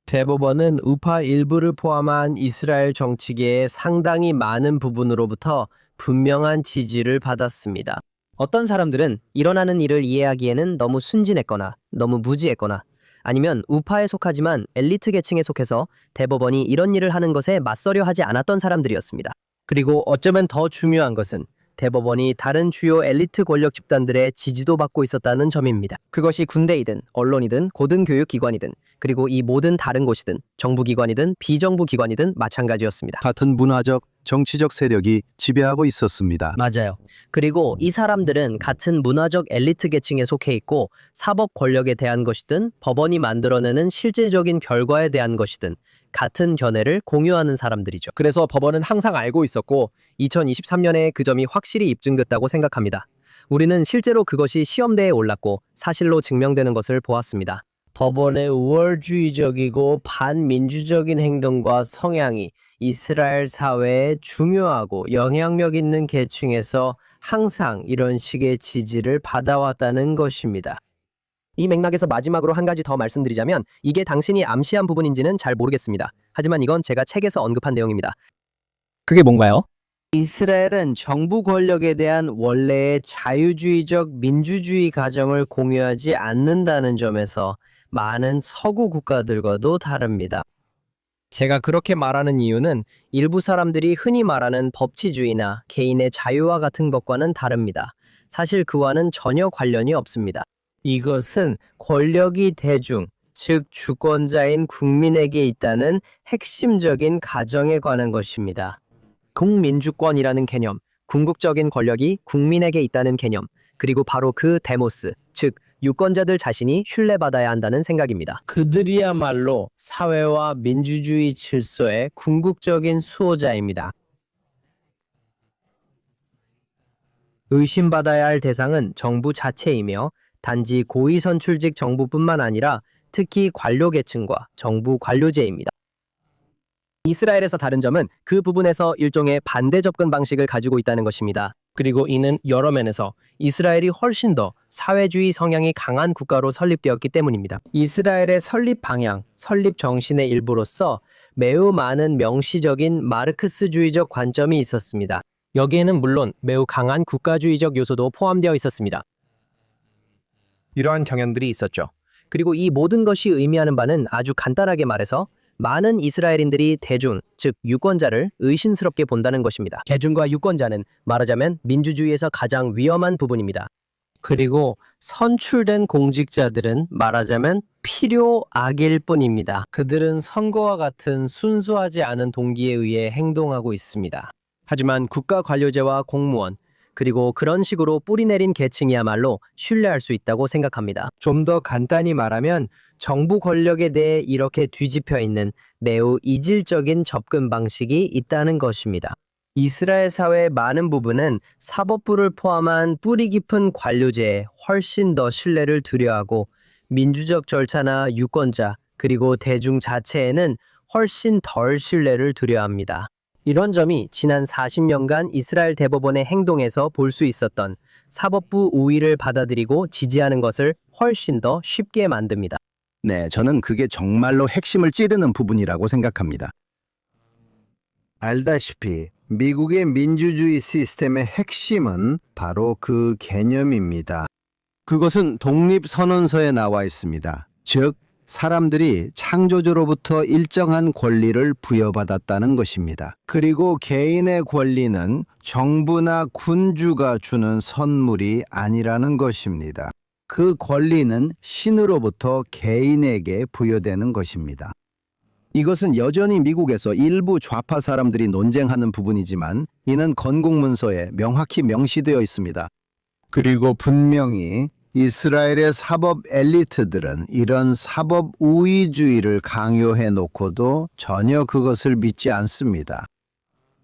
대법원은 우파 일부를 포함한 이스라엘 정치계의 상당히 많은 부분으로부터 분명한 지지를 받았습니다. 어떤 사람들은 일어나는 일을 이해하기에는 너무 순진했거나 너무 무지했거나 아니면 우파에 속하지만 엘리트 계층에 속해서 대법원이 이런 일을 하는 것에 맞서려 하지 않았던 사람들이었습니다. 그리고 어쩌면 더 중요한 것은 대법원이 다른 주요 엘리트 권력 집단들의 지지도 받고 있었다는 점입니다. 그것이 군대이든 언론이든 고등교육기관이든 그리고 이 모든 다른 곳이든 정부기관이든 비정부기관이든 마찬가지였습니다. 같은 문화적, 정치적 세력이 지배하고 있었습니다. 맞아요. 그리고 이 사람들은 같은 문화적 엘리트 계층에 속해 있고 사법 권력에 대한 것이든 법원이 만들어내는 실질적인 결과에 대한 것이든 같은 견해를 공유하는 사람들이죠. 그래서 법원은 항상 알고 있었고 2023년에 그 점이 확실히 입증됐다고 생각합니다. 우리는 실제로 그것이 시험대에 올랐고 사실로 증명되는 것을 보았습니다. 법원의 우월주의적이고 반민주적인 행동과 성향이 이스라엘 사회에 중요하고 영향력 있는 계층에서 항상 이런 식의 지지를 받아왔다는 것입니다. 이 맥락에서 마지막으로 한 가지 더 말씀드리자면 이게 당신이 암시한 부분인지는 잘 모르겠습니다. 하지만 이건 제가 책에서 언급한 내용입니다. 그게 뭔가요? 이스라엘은 정부 권력에 대한 원래의 자유주의적 민주주의 가정을 공유하지 않는다는 점에서 많은 서구 국가들과도 다릅니다. 제가 그렇게 말하는 이유는 일부 사람들이 흔히 말하는 법치주의나 개인의 자유와 같은 것과는 다릅니다. 사실 그와는 전혀 관련이 없습니다. 이것은 권력이 대중, 즉 주권자인 국민에게 있다는 핵심적인 가정에 관한 것입니다. 국민주권이라는 개념, 궁극적인 권력이 국민에게 있다는 개념, 그리고 바로 그 데모스, 즉 유권자들 자신이 신뢰받아야 한다는 생각입니다. 그들이야말로 사회와 민주주의 질서의 궁극적인 수호자입니다. 의심받아야 할 대상은 정부 자체이며 단지 고위 선출직 정부뿐만 아니라 특히 관료계층과 정부 관료제입니다. 이스라엘에서 다른 점은 그 부분에서 일종의 반대 접근 방식을 가지고 있다는 것입니다. 그리고 이는 여러 면에서 이스라엘이 훨씬 더 사회주의 성향이 강한 국가로 설립되었기 때문입니다. 이스라엘의 설립 방향, 설립 정신의 일부로서 매우 많은 명시적인 마르크스주의적 관점이 있었습니다. 여기에는 물론 매우 강한 국가주의적 요소도 포함되어 있었습니다. 이러한 경향들이 있었죠. 그리고 이 모든 것이 의미하는 바는 아주 간단하게 말해서 많은 이스라엘인들이 대중, 즉 유권자를 의심스럽게 본다는 것입니다. 대중과 유권자는 말하자면 민주주의에서 가장 위험한 부분입니다. 그리고 선출된 공직자들은 말하자면 필요악일 뿐입니다. 그들은 선거와 같은 순수하지 않은 동기에 의해 행동하고 있습니다. 하지만 국가 관료제와 공무원, 그리고 그런 식으로 뿌리내린 계층이야말로 신뢰할 수 있다고 생각합니다. 좀 더 간단히 말하면 정부 권력에 대해 이렇게 뒤집혀 있는 매우 이질적인 접근 방식이 있다는 것입니다. 이스라엘 사회의 많은 부분은 사법부를 포함한 뿌리 깊은 관료제에 훨씬 더 신뢰를 두려하고 민주적 절차나 유권자 그리고 대중 자체에는 훨씬 덜 신뢰를 두려합니다. 이런 점이 지난 40년간 이스라엘 대법원의 행동에서 볼 수 있었던 사법부 우위를 받아들이고 지지하는 것을 훨씬 더 쉽게 만듭니다. 네, 저는 그게 정말로 핵심을 찌르는 부분이라고 생각합니다. 알다시피 미국의 민주주의 시스템의 핵심은 바로 그 개념입니다. 그것은 독립선언서에 나와 있습니다. 즉, 사람들이 창조주로부터 일정한 권리를 부여받았다는 것입니다. 그리고 개인의 권리는 정부나 군주가 주는 선물이 아니라는 것입니다. 그 권리는 신으로부터 개인에게 부여되는 것입니다. 이것은 여전히 미국에서 일부 좌파 사람들이 논쟁하는 부분이지만 이는 건국문서에 명확히 명시되어 있습니다. 그리고 분명히 이스라엘의 사법 엘리트들은 이런 사법 우위주의를 강요해 놓고도 전혀 그것을 믿지 않습니다.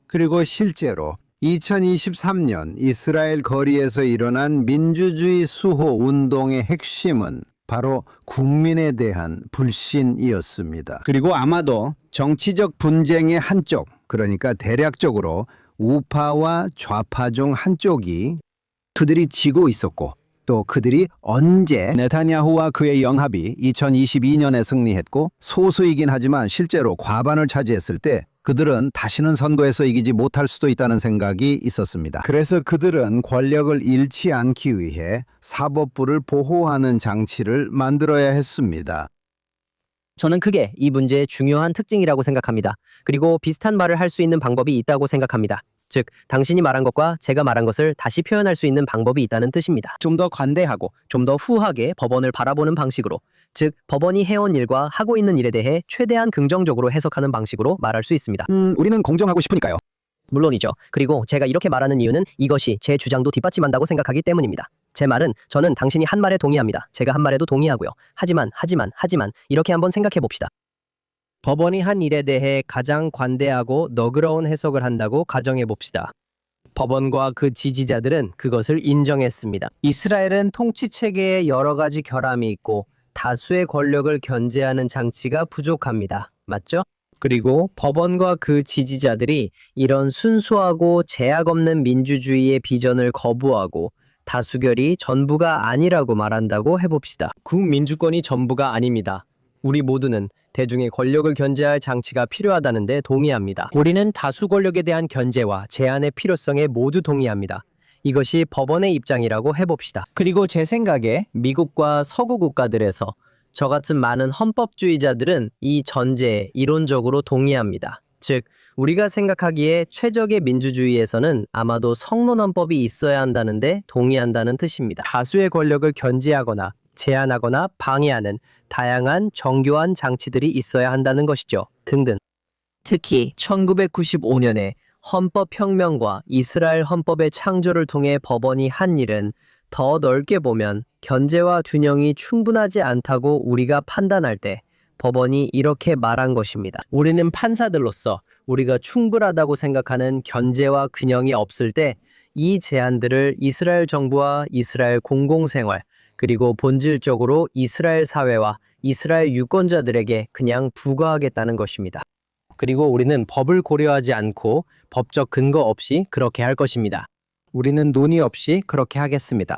그리고 실제로 2023년 이스라엘 거리에서 일어난 민주주의 수호 운동의 핵심은 바로 국민에 대한 불신이었습니다. 그리고 아마도 정치적 분쟁의 한쪽, 그러니까 대략적으로 우파와 좌파 중 한쪽이 그들이 지고 있었고 또 그들이 언제 네타냐후와 그의 영합이 2022년에 승리했고 소수이긴 하지만 실제로 과반을 차지했을 때 그들은 다시는 선거에서 이기지 못할 수도 있다는 생각이 있었습니다. 그래서 그들은 권력을 잃지 않기 위해 사법부를 보호하는 장치를 만들어야 했습니다. 저는 그게 이 문제의 중요한 특징이라고 생각합니다. 그리고 비슷한 말을 할 수 있는 방법이 있다고 생각합니다. 즉, 당신이 말한 것과 제가 말한 것을 다시 표현할 수 있는 방법이 있다는 뜻입니다. 좀 더 관대하고 좀 더 후하게 법원을 바라보는 방식으로, 즉 법원이 해온 일과 하고 있는 일에 대해 최대한 긍정적으로 해석하는 방식으로 말할 수 있습니다. 우리는 공정하고 싶으니까요. 물론이죠. 그리고 제가 이렇게 말하는 이유는 이것이 제 주장도 뒷받침한다고 생각하기 때문입니다. 제 말은 저는 당신이 한 말에 동의합니다. 제가 한 말에도 동의하고요. 하지만 이렇게 한번 생각해 봅시다. 법원이 한 일에 대해 가장 관대하고 너그러운 해석을 한다고 가정해 봅시다. 법원과 그 지지자들은 그것을 인정했습니다. 이스라엘은 통치 체계에 여러 가지 결함이 있고 다수의 권력을 견제하는 장치가 부족합니다. 맞죠? 그리고 법원과 그 지지자들이 이런 순수하고 제약 없는 민주주의의 비전을 거부하고 다수결이 전부가 아니라고 말한다고 해봅시다. 국민주권이 전부가 아닙니다. 우리 모두는 대중의 권력을 견제할 장치가 필요하다는데 동의합니다. 우리는 다수 권력에 대한 견제와 제한의 필요성에 모두 동의합니다. 이것이 법원의 입장이라고 해봅시다. 그리고 제 생각에 미국과 서구 국가들에서 저 같은 많은 헌법주의자들은 이 전제에 이론적으로 동의합니다. 즉, 우리가 생각하기에 최적의 민주주의에서는 아마도 성론헌법이 있어야 한다는데 동의한다는 뜻입니다. 다수의 권력을 견제하거나 제한하거나 방해하는 다양한 정교한 장치들이 있어야 한다는 것이죠. 등등. 특히 1995년에 헌법혁명과 이스라엘 헌법의 창조를 통해 법원이 한 일은 더 넓게 보면 견제와 균형이 충분하지 않다고 우리가 판단할 때 법원이 이렇게 말한 것입니다. 우리는 판사들로서 우리가 충분하다고 생각하는 견제와 균형이 없을 때 이 제한들을 이스라엘 정부와 이스라엘 공공생활 그리고 본질적으로 이스라엘 사회와 이스라엘 유권자들에게 그냥 부과하겠다는 것입니다. 그리고 우리는 법을 고려하지 않고 법적 근거 없이 그렇게 할 것입니다. 우리는 논의 없이 그렇게 하겠습니다.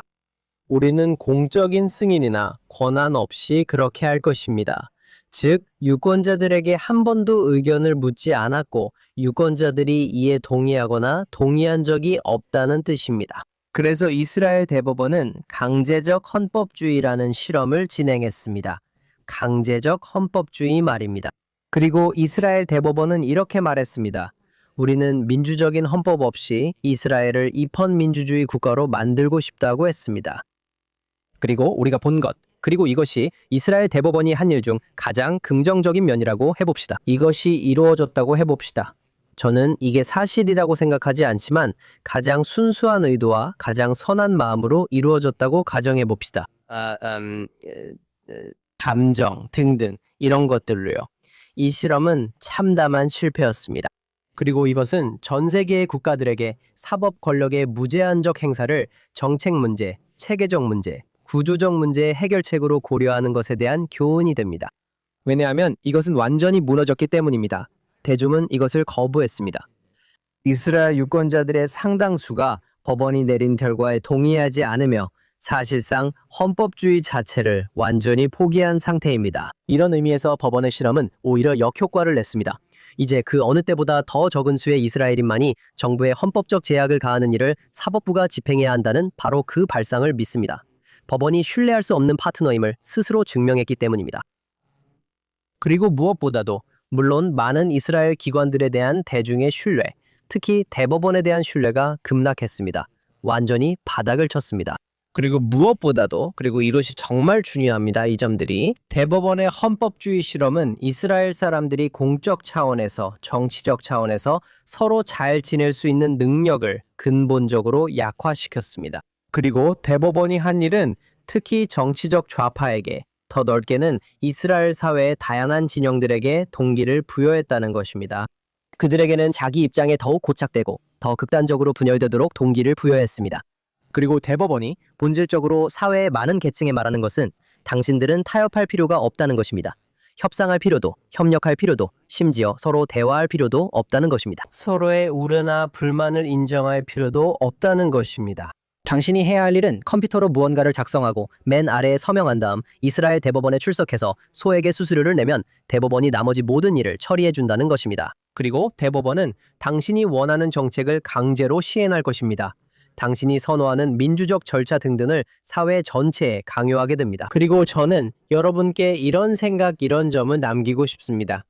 우리는 공적인 승인이나 권한 없이 그렇게 할 것입니다. 즉, 유권자들에게 한 번도 의견을 묻지 않았고 유권자들이 이에 동의하거나 동의한 적이 없다는 뜻입니다. 그래서 이스라엘 대법원은 강제적 헌법주의라는 실험을 진행했습니다. 강제적 헌법주의 말입니다. 그리고 이스라엘 대법원은 이렇게 말했습니다. 우리는 민주적인 헌법 없이 이스라엘을 입헌민주주의 국가로 만들고 싶다고 했습니다. 그리고 우리가 본 것, 그리고 이것이 이스라엘 대법원이 한 일 중 가장 긍정적인 면이라고 해봅시다. 이것이 이루어졌다고 해봅시다. 저는 이게 사실이라고 생각하지 않지만 가장 순수한 의도와 가장 선한 마음으로 이루어졌다고 가정해 봅시다. 감정 등등 이런 것들로요. 이 실험은 참담한 실패였습니다. 그리고 이것은 전 세계의 국가들에게 사법 권력의 무제한적 행사를 정책 문제, 체계적 문제, 구조적 문제의 해결책으로 고려하는 것에 대한 교훈이 됩니다. 왜냐하면 이것은 완전히 무너졌기 때문입니다. 대중은 이것을 거부했습니다. 이스라엘 유권자들의 상당수가 법원이 내린 결과에 동의하지 않으며 사실상 헌법주의 자체를 완전히 포기한 상태입니다. 이런 의미에서 법원의 실험은 오히려 역효과를 냈습니다. 이제 그 어느 때보다 더 적은 수의 이스라엘인만이 정부의 헌법적 제약을 가하는 일을 사법부가 집행해야 한다는 바로 그 발상을 믿습니다. 법원이 신뢰할 수 없는 파트너임을 스스로 증명했기 때문입니다. 그리고 무엇보다도 물론 많은 이스라엘 기관들에 대한 대중의 신뢰, 특히 대법원에 대한 신뢰가 급락했습니다. 완전히 바닥을 쳤습니다. 그리고 무엇보다도, 그리고 이것이 정말 중요합니다. 이 점들이 대법원의 헌법주의 실험은 이스라엘 사람들이 공적 차원에서, 정치적 차원에서 서로 잘 지낼 수 있는 능력을 근본적으로 약화시켰습니다. 그리고 대법원이 한 일은 특히 정치적 좌파에게, 더 넓게는 이스라엘 사회의 다양한 진영들에게 동기를 부여했다는 것입니다. 그들에게는 자기 입장에 더욱 고착되고 더 극단적으로 분열되도록 동기를 부여했습니다. 그리고 대법원이 본질적으로 사회의 많은 계층에 말하는 것은 당신들은 타협할 필요가 없다는 것입니다. 협상할 필요도, 협력할 필요도, 심지어 서로 대화할 필요도 없다는 것입니다. 서로의 우려나 불만을 인정할 필요도 없다는 것입니다. 당신이 해야 할 일은 컴퓨터로 무언가를 작성하고 맨 아래에 서명한 다음 이스라엘 대법원에 출석해서 소에게 수수료를 내면 대법원이 나머지 모든 일을 처리해 준다는 것입니다. 그리고 대법원은 당신이 원하는 정책을 강제로 시행할 것입니다. 당신이 선호하는 민주적 절차 등등을 사회 전체에 강요하게 됩니다. 그리고 저는 여러분께 이런 생각, 이런 점을 남기고 싶습니다.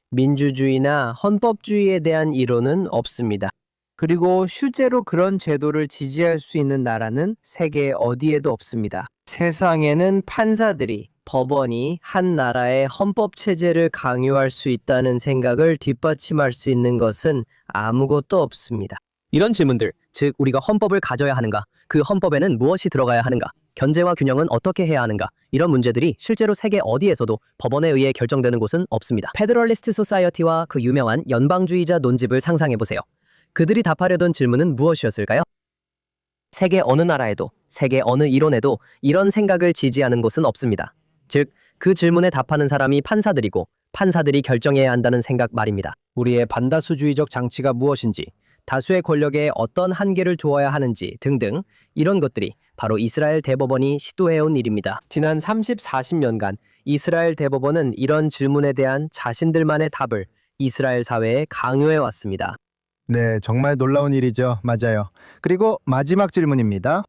민주주의나 헌법주의에 대한 이론은 없습니다. 그리고 실제로 그런 제도를 지지할 수 있는 나라는 세계 어디에도 없습니다. 세상에는 판사들이, 법원이 한 나라의 헌법 체제를 강요할 수 있다는 생각을 뒷받침할 수 있는 것은 아무것도 없습니다. 이런 질문들, 즉 우리가 헌법을 가져야 하는가, 그 헌법에는 무엇이 들어가야 하는가, 견제와 균형은 어떻게 해야 하는가, 이런 문제들이 실제로 세계 어디에서도 법원에 의해 결정되는 곳은 없습니다. 페더럴리스트 소사이어티와 그 유명한 연방주의자 논집을 상상해보세요. 그들이 답하려던 질문은 무엇이었을까요? 세계 어느 나라에도, 세계 어느 이론에도 이런 생각을 지지하는 곳은 없습니다. 즉, 그 질문에 답하는 사람이 판사들이고 판사들이 결정해야 한다는 생각 말입니다. 우리의 반다수주의적 장치가 무엇인지, 다수의 권력에 어떤 한계를 두어야 하는지 등등 이런 것들이 바로 이스라엘 대법원이 시도해온 일입니다. 지난 30, 40년간 이스라엘 대법원은 이런 질문에 대한 자신들만의 답을 이스라엘 사회에 강요해왔습니다. 네, 정말 놀라운 일이죠. 맞아요. 그리고 마지막 질문입니다.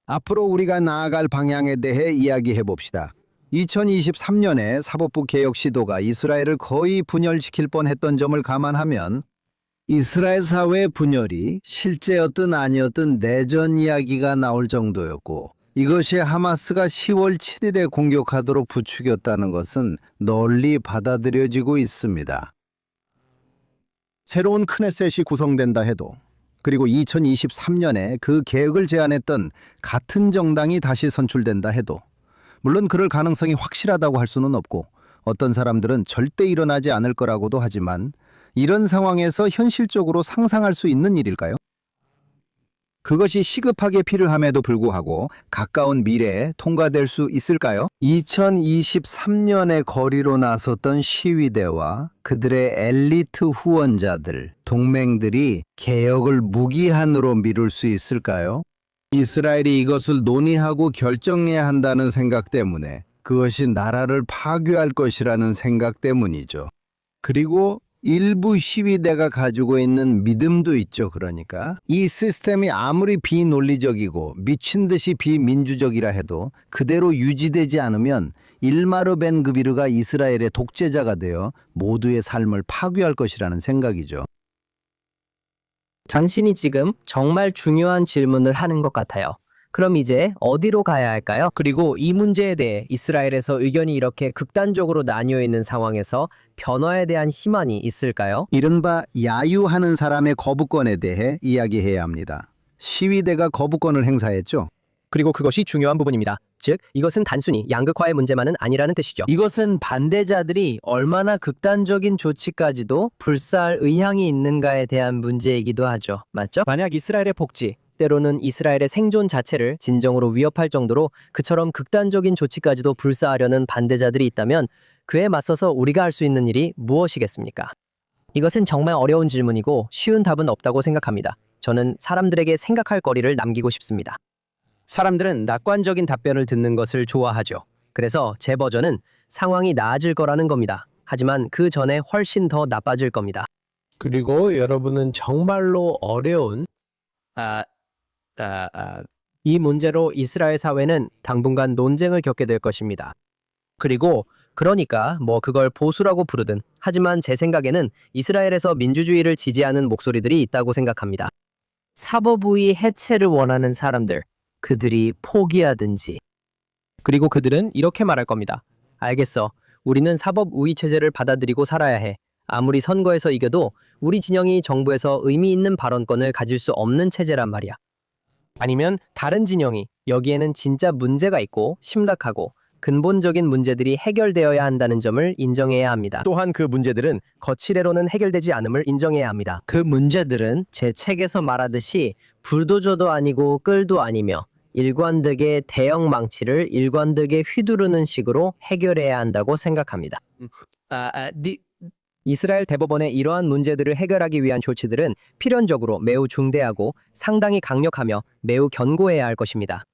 앞으로 우리가 나아갈 방향에 대해 이야기해 봅시다. 2023년에 사법부 개혁 시도가 이스라엘을 거의 분열시킬 뻔했던 점을 감안하면 이스라엘 사회의 분열이 실제였든 아니었든 내전 이야기가 나올 정도였고, 이것이 하마스가 10월 7일에 공격하도록 부추겼다는 것은 널리 받아들여지고 있습니다. 새로운 크네셋이 구성된다 해도, 그리고 2023년에 그 계획을 제안했던 같은 정당이 다시 선출된다 해도, 물론 그럴 가능성이 확실하다고 할 수는 없고 어떤 사람들은 절대 일어나지 않을 거라고도 하지만, 이런 상황에서 현실적으로 상상할 수 있는 일일까요? 그것이 시급하게 필요함에도 불구하고 가까운 미래에 통과될 수 있을까요? 2023년에 거리로 나섰던 시위대와 그들의 엘리트 후원자들, 동맹들이 개혁을 무기한으로 미룰 수 있을까요? 이스라엘이 이것을 논의하고 결정해야 한다는 생각 때문에, 그것이 나라를 파괴할 것이라는 생각 때문이죠. 그리고 일부 시위대가 가지고 있는 믿음도 있죠. 그러니까 이 시스템이 아무리 비논리적이고 미친 듯이 비민주적이라 해도 그대로 유지되지 않으면 일마르 벤 그비르가 이스라엘의 독재자가 되어 모두의 삶을 파괴할 것이라는 생각이죠. 당신이 지금 정말 중요한 질문을 하는 것 같아요. 그럼 이제 어디로 가야 할까요? 그리고 이 문제에 대해 이스라엘에서 의견이 이렇게 극단적으로 나뉘어 있는 상황에서 변화에 대한 희망이 있을까요? 이른바 야유하는 사람의 거부권에 대해 이야기해야 합니다. 시위대가 거부권을 행사했죠. 그리고 그것이 중요한 부분입니다. 즉, 이것은 단순히 양극화의 문제만은 아니라는 뜻이죠. 이것은 반대자들이 얼마나 극단적인 조치까지도 불사할 의향이 있는가에 대한 문제이기도 하죠. 맞죠? 만약 이스라엘의 복지, 때로는 이스라엘의 생존 자체를 진정으로 위협할 정도로 그처럼 극단적인 조치까지도 불사하려는 반대자들이 있다면 그에 맞서서 우리가 할 수 있는 일이 무엇이겠습니까? 이것은 정말 어려운 질문이고 쉬운 답은 없다고 생각합니다. 저는 사람들에게 생각할 거리를 남기고 싶습니다. 사람들은 낙관적인 답변을 듣는 것을 좋아하죠. 그래서 제 버전은 상황이 나아질 거라는 겁니다. 하지만 그 전에 훨씬 더 나빠질 겁니다. 그리고 여러분은 정말로 어려운 이 문제로 이스라엘 사회는 당분간 논쟁을 겪게 될 것입니다. 그리고 그러니까 그걸 보수라고 부르든 하지만 제 생각에는 이스라엘에서 민주주의를 지지하는 목소리들이 있다고 생각합니다. 사법부의 해체를 원하는 사람들, 그들이 포기하든지. 그리고 그들은 이렇게 말할 겁니다. 알겠어. 우리는 사법 우위 체제를 받아들이고 살아야 해. 아무리 선거에서 이겨도 우리 진영이 정부에서 의미 있는 발언권을 가질 수 없는 체제란 말이야. 아니면 다른 진영이 여기에는 진짜 문제가 있고 심각하고 근본적인 문제들이 해결되어야 한다는 점을 인정해야 합니다. 또한 그 문제들은 거칠애로는 해결되지 않음을 인정해야 합니다. 그 문제들은 제 책에서 말하듯이 불도저도 아니고 끌도 아니며 일관되게 대형 망치를 일관되게 휘두르는 식으로 해결해야 한다고 생각합니다. 이스라엘 대법원의 이러한 문제들을 해결하기 위한 조치들은 필연적으로 매우 중대하고 상당히 강력하며 매우 견고해야 할 것입니다.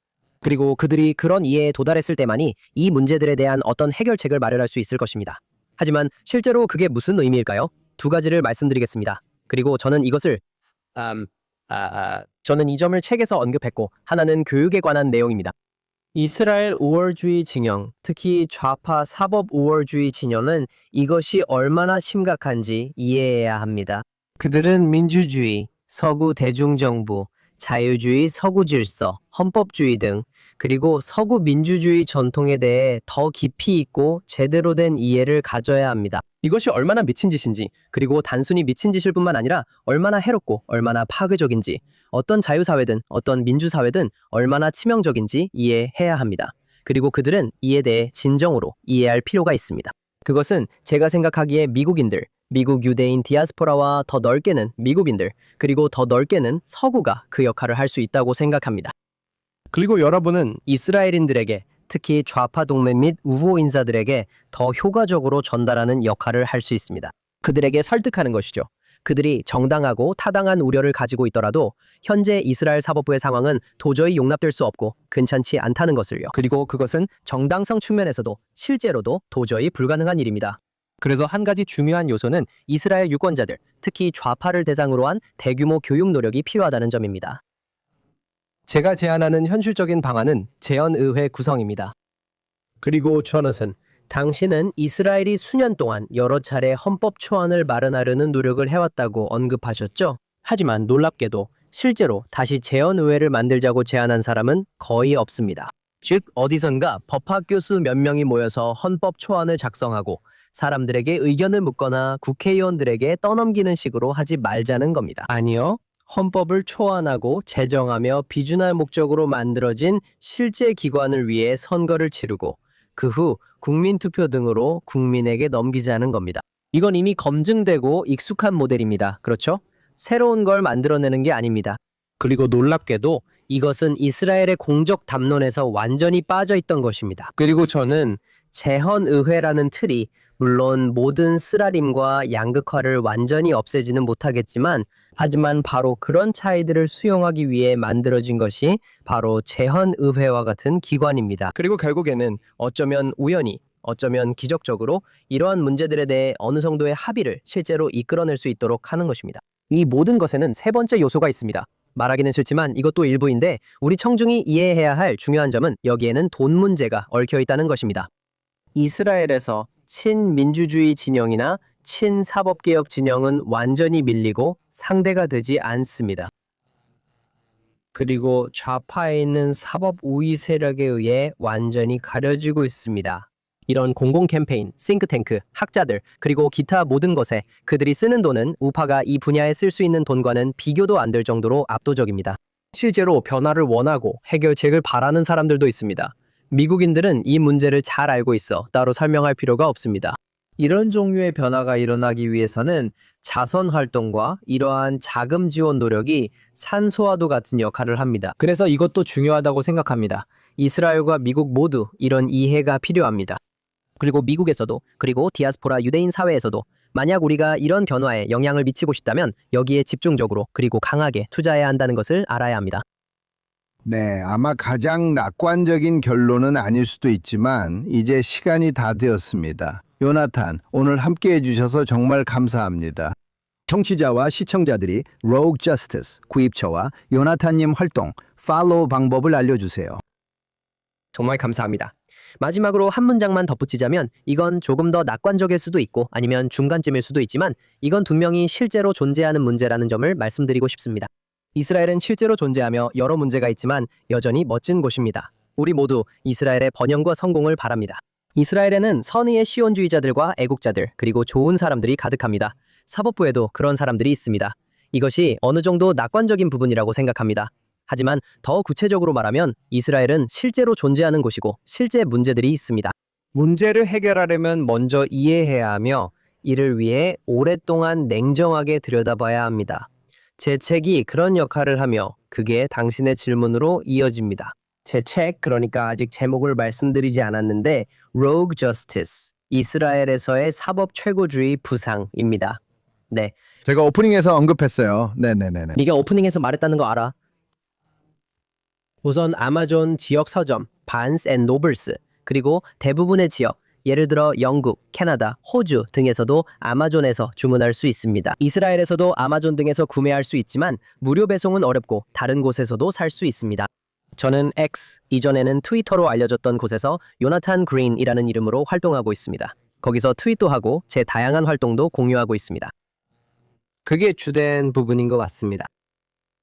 그리고 그들이 그런 이해에 도달했을 때만이 이 문제들에 대한 어떤 해결책을 마련할 수 있을 것입니다. 하지만 실제로 그게 무슨 의미일까요? 두 가지를 말씀드리겠습니다. 그리고 저는 이것을 저는 이 점을 책에서 언급했고 하나는 교육에 관한 내용입니다. 이스라엘 우월주의 진영, 특히 좌파 사법 우월주의 진영은 이것이 얼마나 심각한지 이해해야 합니다. 그들은 민주주의, 서구 대중정부, 자유주의 서구 질서, 헌법주의 등 그리고 서구 민주주의 전통에 대해 더 깊이 있고 제대로 된 이해를 가져야 합니다. 이것이 얼마나 미친 짓인지, 그리고 단순히 미친 짓일 뿐만 아니라 얼마나 해롭고 얼마나 파괴적인지, 어떤 자유사회든 어떤 민주사회든 얼마나 치명적인지 이해해야 합니다. 그리고 그들은 이에 대해 진정으로 이해할 필요가 있습니다. 그것은 제가 생각하기에 미국인들, 미국 유대인 디아스포라와 더 넓게는 미국인들, 그리고 더 넓게는 서구가 그 역할을 할 수 있다고 생각합니다. 그리고 여러분은 이스라엘인들에게, 특히 좌파 동맹 및 우호 인사들에게 더 효과적으로 전달하는 역할을 할 수 있습니다. 그들에게 설득하는 것이죠. 그들이 정당하고 타당한 우려를 가지고 있더라도 현재 이스라엘 사법부의 상황은 도저히 용납될 수 없고 괜찮지 않다는 것을요. 그리고 그것은 정당성 측면에서도 실제로도 도저히 불가능한 일입니다. 그래서 한 가지 중요한 요소는 이스라엘 유권자들, 특히 좌파를 대상으로 한 대규모 교육 노력이 필요하다는 점입니다. 제가 제안하는 현실적인 방안은 재헌의회 구성입니다. 그리고 조나선, 당신은 이스라엘이 수년 동안 여러 차례 헌법 초안을 마련하려는 노력을 해왔다고 언급하셨죠? 하지만 놀랍게도 실제로 다시 재헌의회를 만들자고 제안한 사람은 거의 없습니다. 즉, 어디선가 법학 교수 몇 명이 모여서 헌법 초안을 작성하고 사람들에게 의견을 묻거나 국회의원들에게 떠넘기는 식으로 하지 말자는 겁니다. 아니요. 헌법을 초안하고 제정하며 비준할 목적으로 만들어진 실제 기관을 위해 선거를 치르고 그 후 국민투표 등으로 국민에게 넘기자는 겁니다. 이건 이미 검증되고 익숙한 모델입니다. 그렇죠? 새로운 걸 만들어내는 게 아닙니다. 그리고 놀랍게도 이것은 이스라엘의 공적 담론에서 완전히 빠져 있던 것입니다. 그리고 저는 재헌의회라는 틀이 물론 모든 쓰라림과 양극화를 완전히 없애지는 못하겠지만 하지만 바로 그런 차이들을 수용하기 위해 만들어진 것이 바로 재헌의회와 같은 기관입니다. 그리고 결국에는 어쩌면 우연히, 어쩌면 기적적으로 이러한 문제들에 대해 어느 정도의 합의를 실제로 이끌어낼 수 있도록 하는 것입니다. 이 모든 것에는 세 번째 요소가 있습니다. 말하기는 싫지만 이것도 일부인데 우리 청중이 이해해야 할 중요한 점은 여기에는 돈 문제가 얽혀 있다는 것입니다. 이스라엘에서 친민주주의 진영이나 친사법개혁 진영은 완전히 밀리고 상대가 되지 않습니다. 그리고 좌파에 있는 사법 우위 세력에 의해 완전히 가려지고 있습니다. 이런 공공 캠페인, 싱크탱크, 학자들, 그리고 기타 모든 것에 그들이 쓰는 돈은 우파가 이 분야에 쓸 수 있는 돈과는 비교도 안 될 정도로 압도적입니다. 실제로 변화를 원하고 해결책을 바라는 사람들도 있습니다. 미국인들은 이 문제를 잘 알고 있어 따로 설명할 필요가 없습니다. 이런 종류의 변화가 일어나기 위해서는 자선 활동과 이러한 자금 지원 노력이 산소와도 같은 역할을 합니다. 그래서 이것도 중요하다고 생각합니다. 이스라엘과 미국 모두 이런 이해가 필요합니다. 그리고 미국에서도, 그리고 디아스포라 유대인 사회에서도 만약 우리가 이런 변화에 영향을 미치고 싶다면 여기에 집중적으로 그리고 강하게 투자해야 한다는 것을 알아야 합니다. 네, 아마 가장 낙관적인 결론은 아닐 수도 있지만 이제 시간이 다 되었습니다. 요나탄, 오늘 함께 해주셔서 정말 감사합니다. 청취자와 시청자들이 Rogue Justice 구입처와 요나탄님 활동, 팔로우 방법을 알려주세요. 정말 감사합니다. 마지막으로 한 문장만 덧붙이자면 이건 조금 더 낙관적일 수도 있고 아니면 중간쯤일 수도 있지만 이건 분명히 실제로 존재하는 문제라는 점을 말씀드리고 싶습니다. 이스라엘은 실제로 존재하며 여러 문제가 있지만 여전히 멋진 곳입니다. 우리 모두 이스라엘의 번영과 성공을 바랍니다. 이스라엘에는 선의의 시온주의자들과 애국자들 그리고 좋은 사람들이 가득합니다. 사법부에도 그런 사람들이 있습니다. 이것이 어느 정도 낙관적인 부분이라고 생각합니다. 하지만 더 구체적으로 말하면 이스라엘은 실제로 존재하는 곳이고 실제 문제들이 있습니다. 문제를 해결하려면 먼저 이해해야 하며 이를 위해 오랫동안 냉정하게 들여다봐야 합니다. 제 책이 그런 역할을 하며 그게 당신의 질문으로 이어집니다. 제 책, 그러니까 아직 제목을 말씀드리지 않았는데 Rogue Justice, 이스라엘에서의 사법 최고주의 부상입니다. 네, 제가 오프닝에서 언급했어요. 네네네네. 네가 오프닝에서 말했다는 거 알아. 우선 아마존 지역 서점, 반스 앤 노블스, 그리고 대부분의 지역, 예를 들어 영국, 캐나다, 호주 등에서도 아마존에서 주문할 수 있습니다. 이스라엘에서도 아마존 등에서 구매할 수 있지만 무료 배송은 어렵고 다른 곳에서도 살 수 있습니다. 저는 X, 이전에는 트위터로 알려졌던 곳에서 요나탄 그린이라는 이름으로 활동하고 있습니다. 거기서 트윗도 하고 제 다양한 활동도 공유하고 있습니다. 그게 주된 부분인 것 같습니다.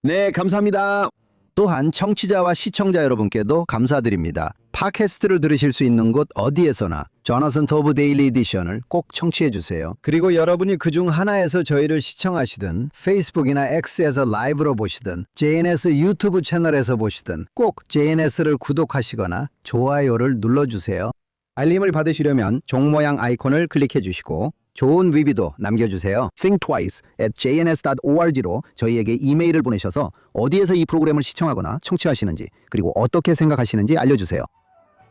네, 감사합니다. 또한 청취자와 시청자 여러분께도 감사드립니다. 팟캐스트를 들으실 수 있는 곳 어디에서나 조나선 터브 데일리 에디션을 꼭 청취해 주세요. 그리고 여러분이 그중 하나에서 저희를 시청하시든 페이스북이나 X에서 라이브로 보시든 JNS 유튜브 채널에서 보시든 꼭 JNS를 구독하시거나 좋아요를 눌러주세요. 알림을 받으시려면 종 모양 아이콘을 클릭해 주시고 좋은 리뷰도 남겨주세요. thinktwice@jns.org로 저희에게 이메일을 보내셔서 어디에서 이 프로그램을 시청하거나 청취하시는지 그리고 어떻게 생각하시는지 알려주세요.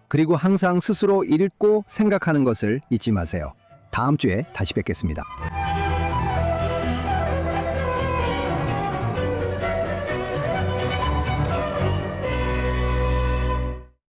그리고 항상 스스로 읽고 생각하는 것을 잊지 마세요. 다음 주에 다시 뵙겠습니다.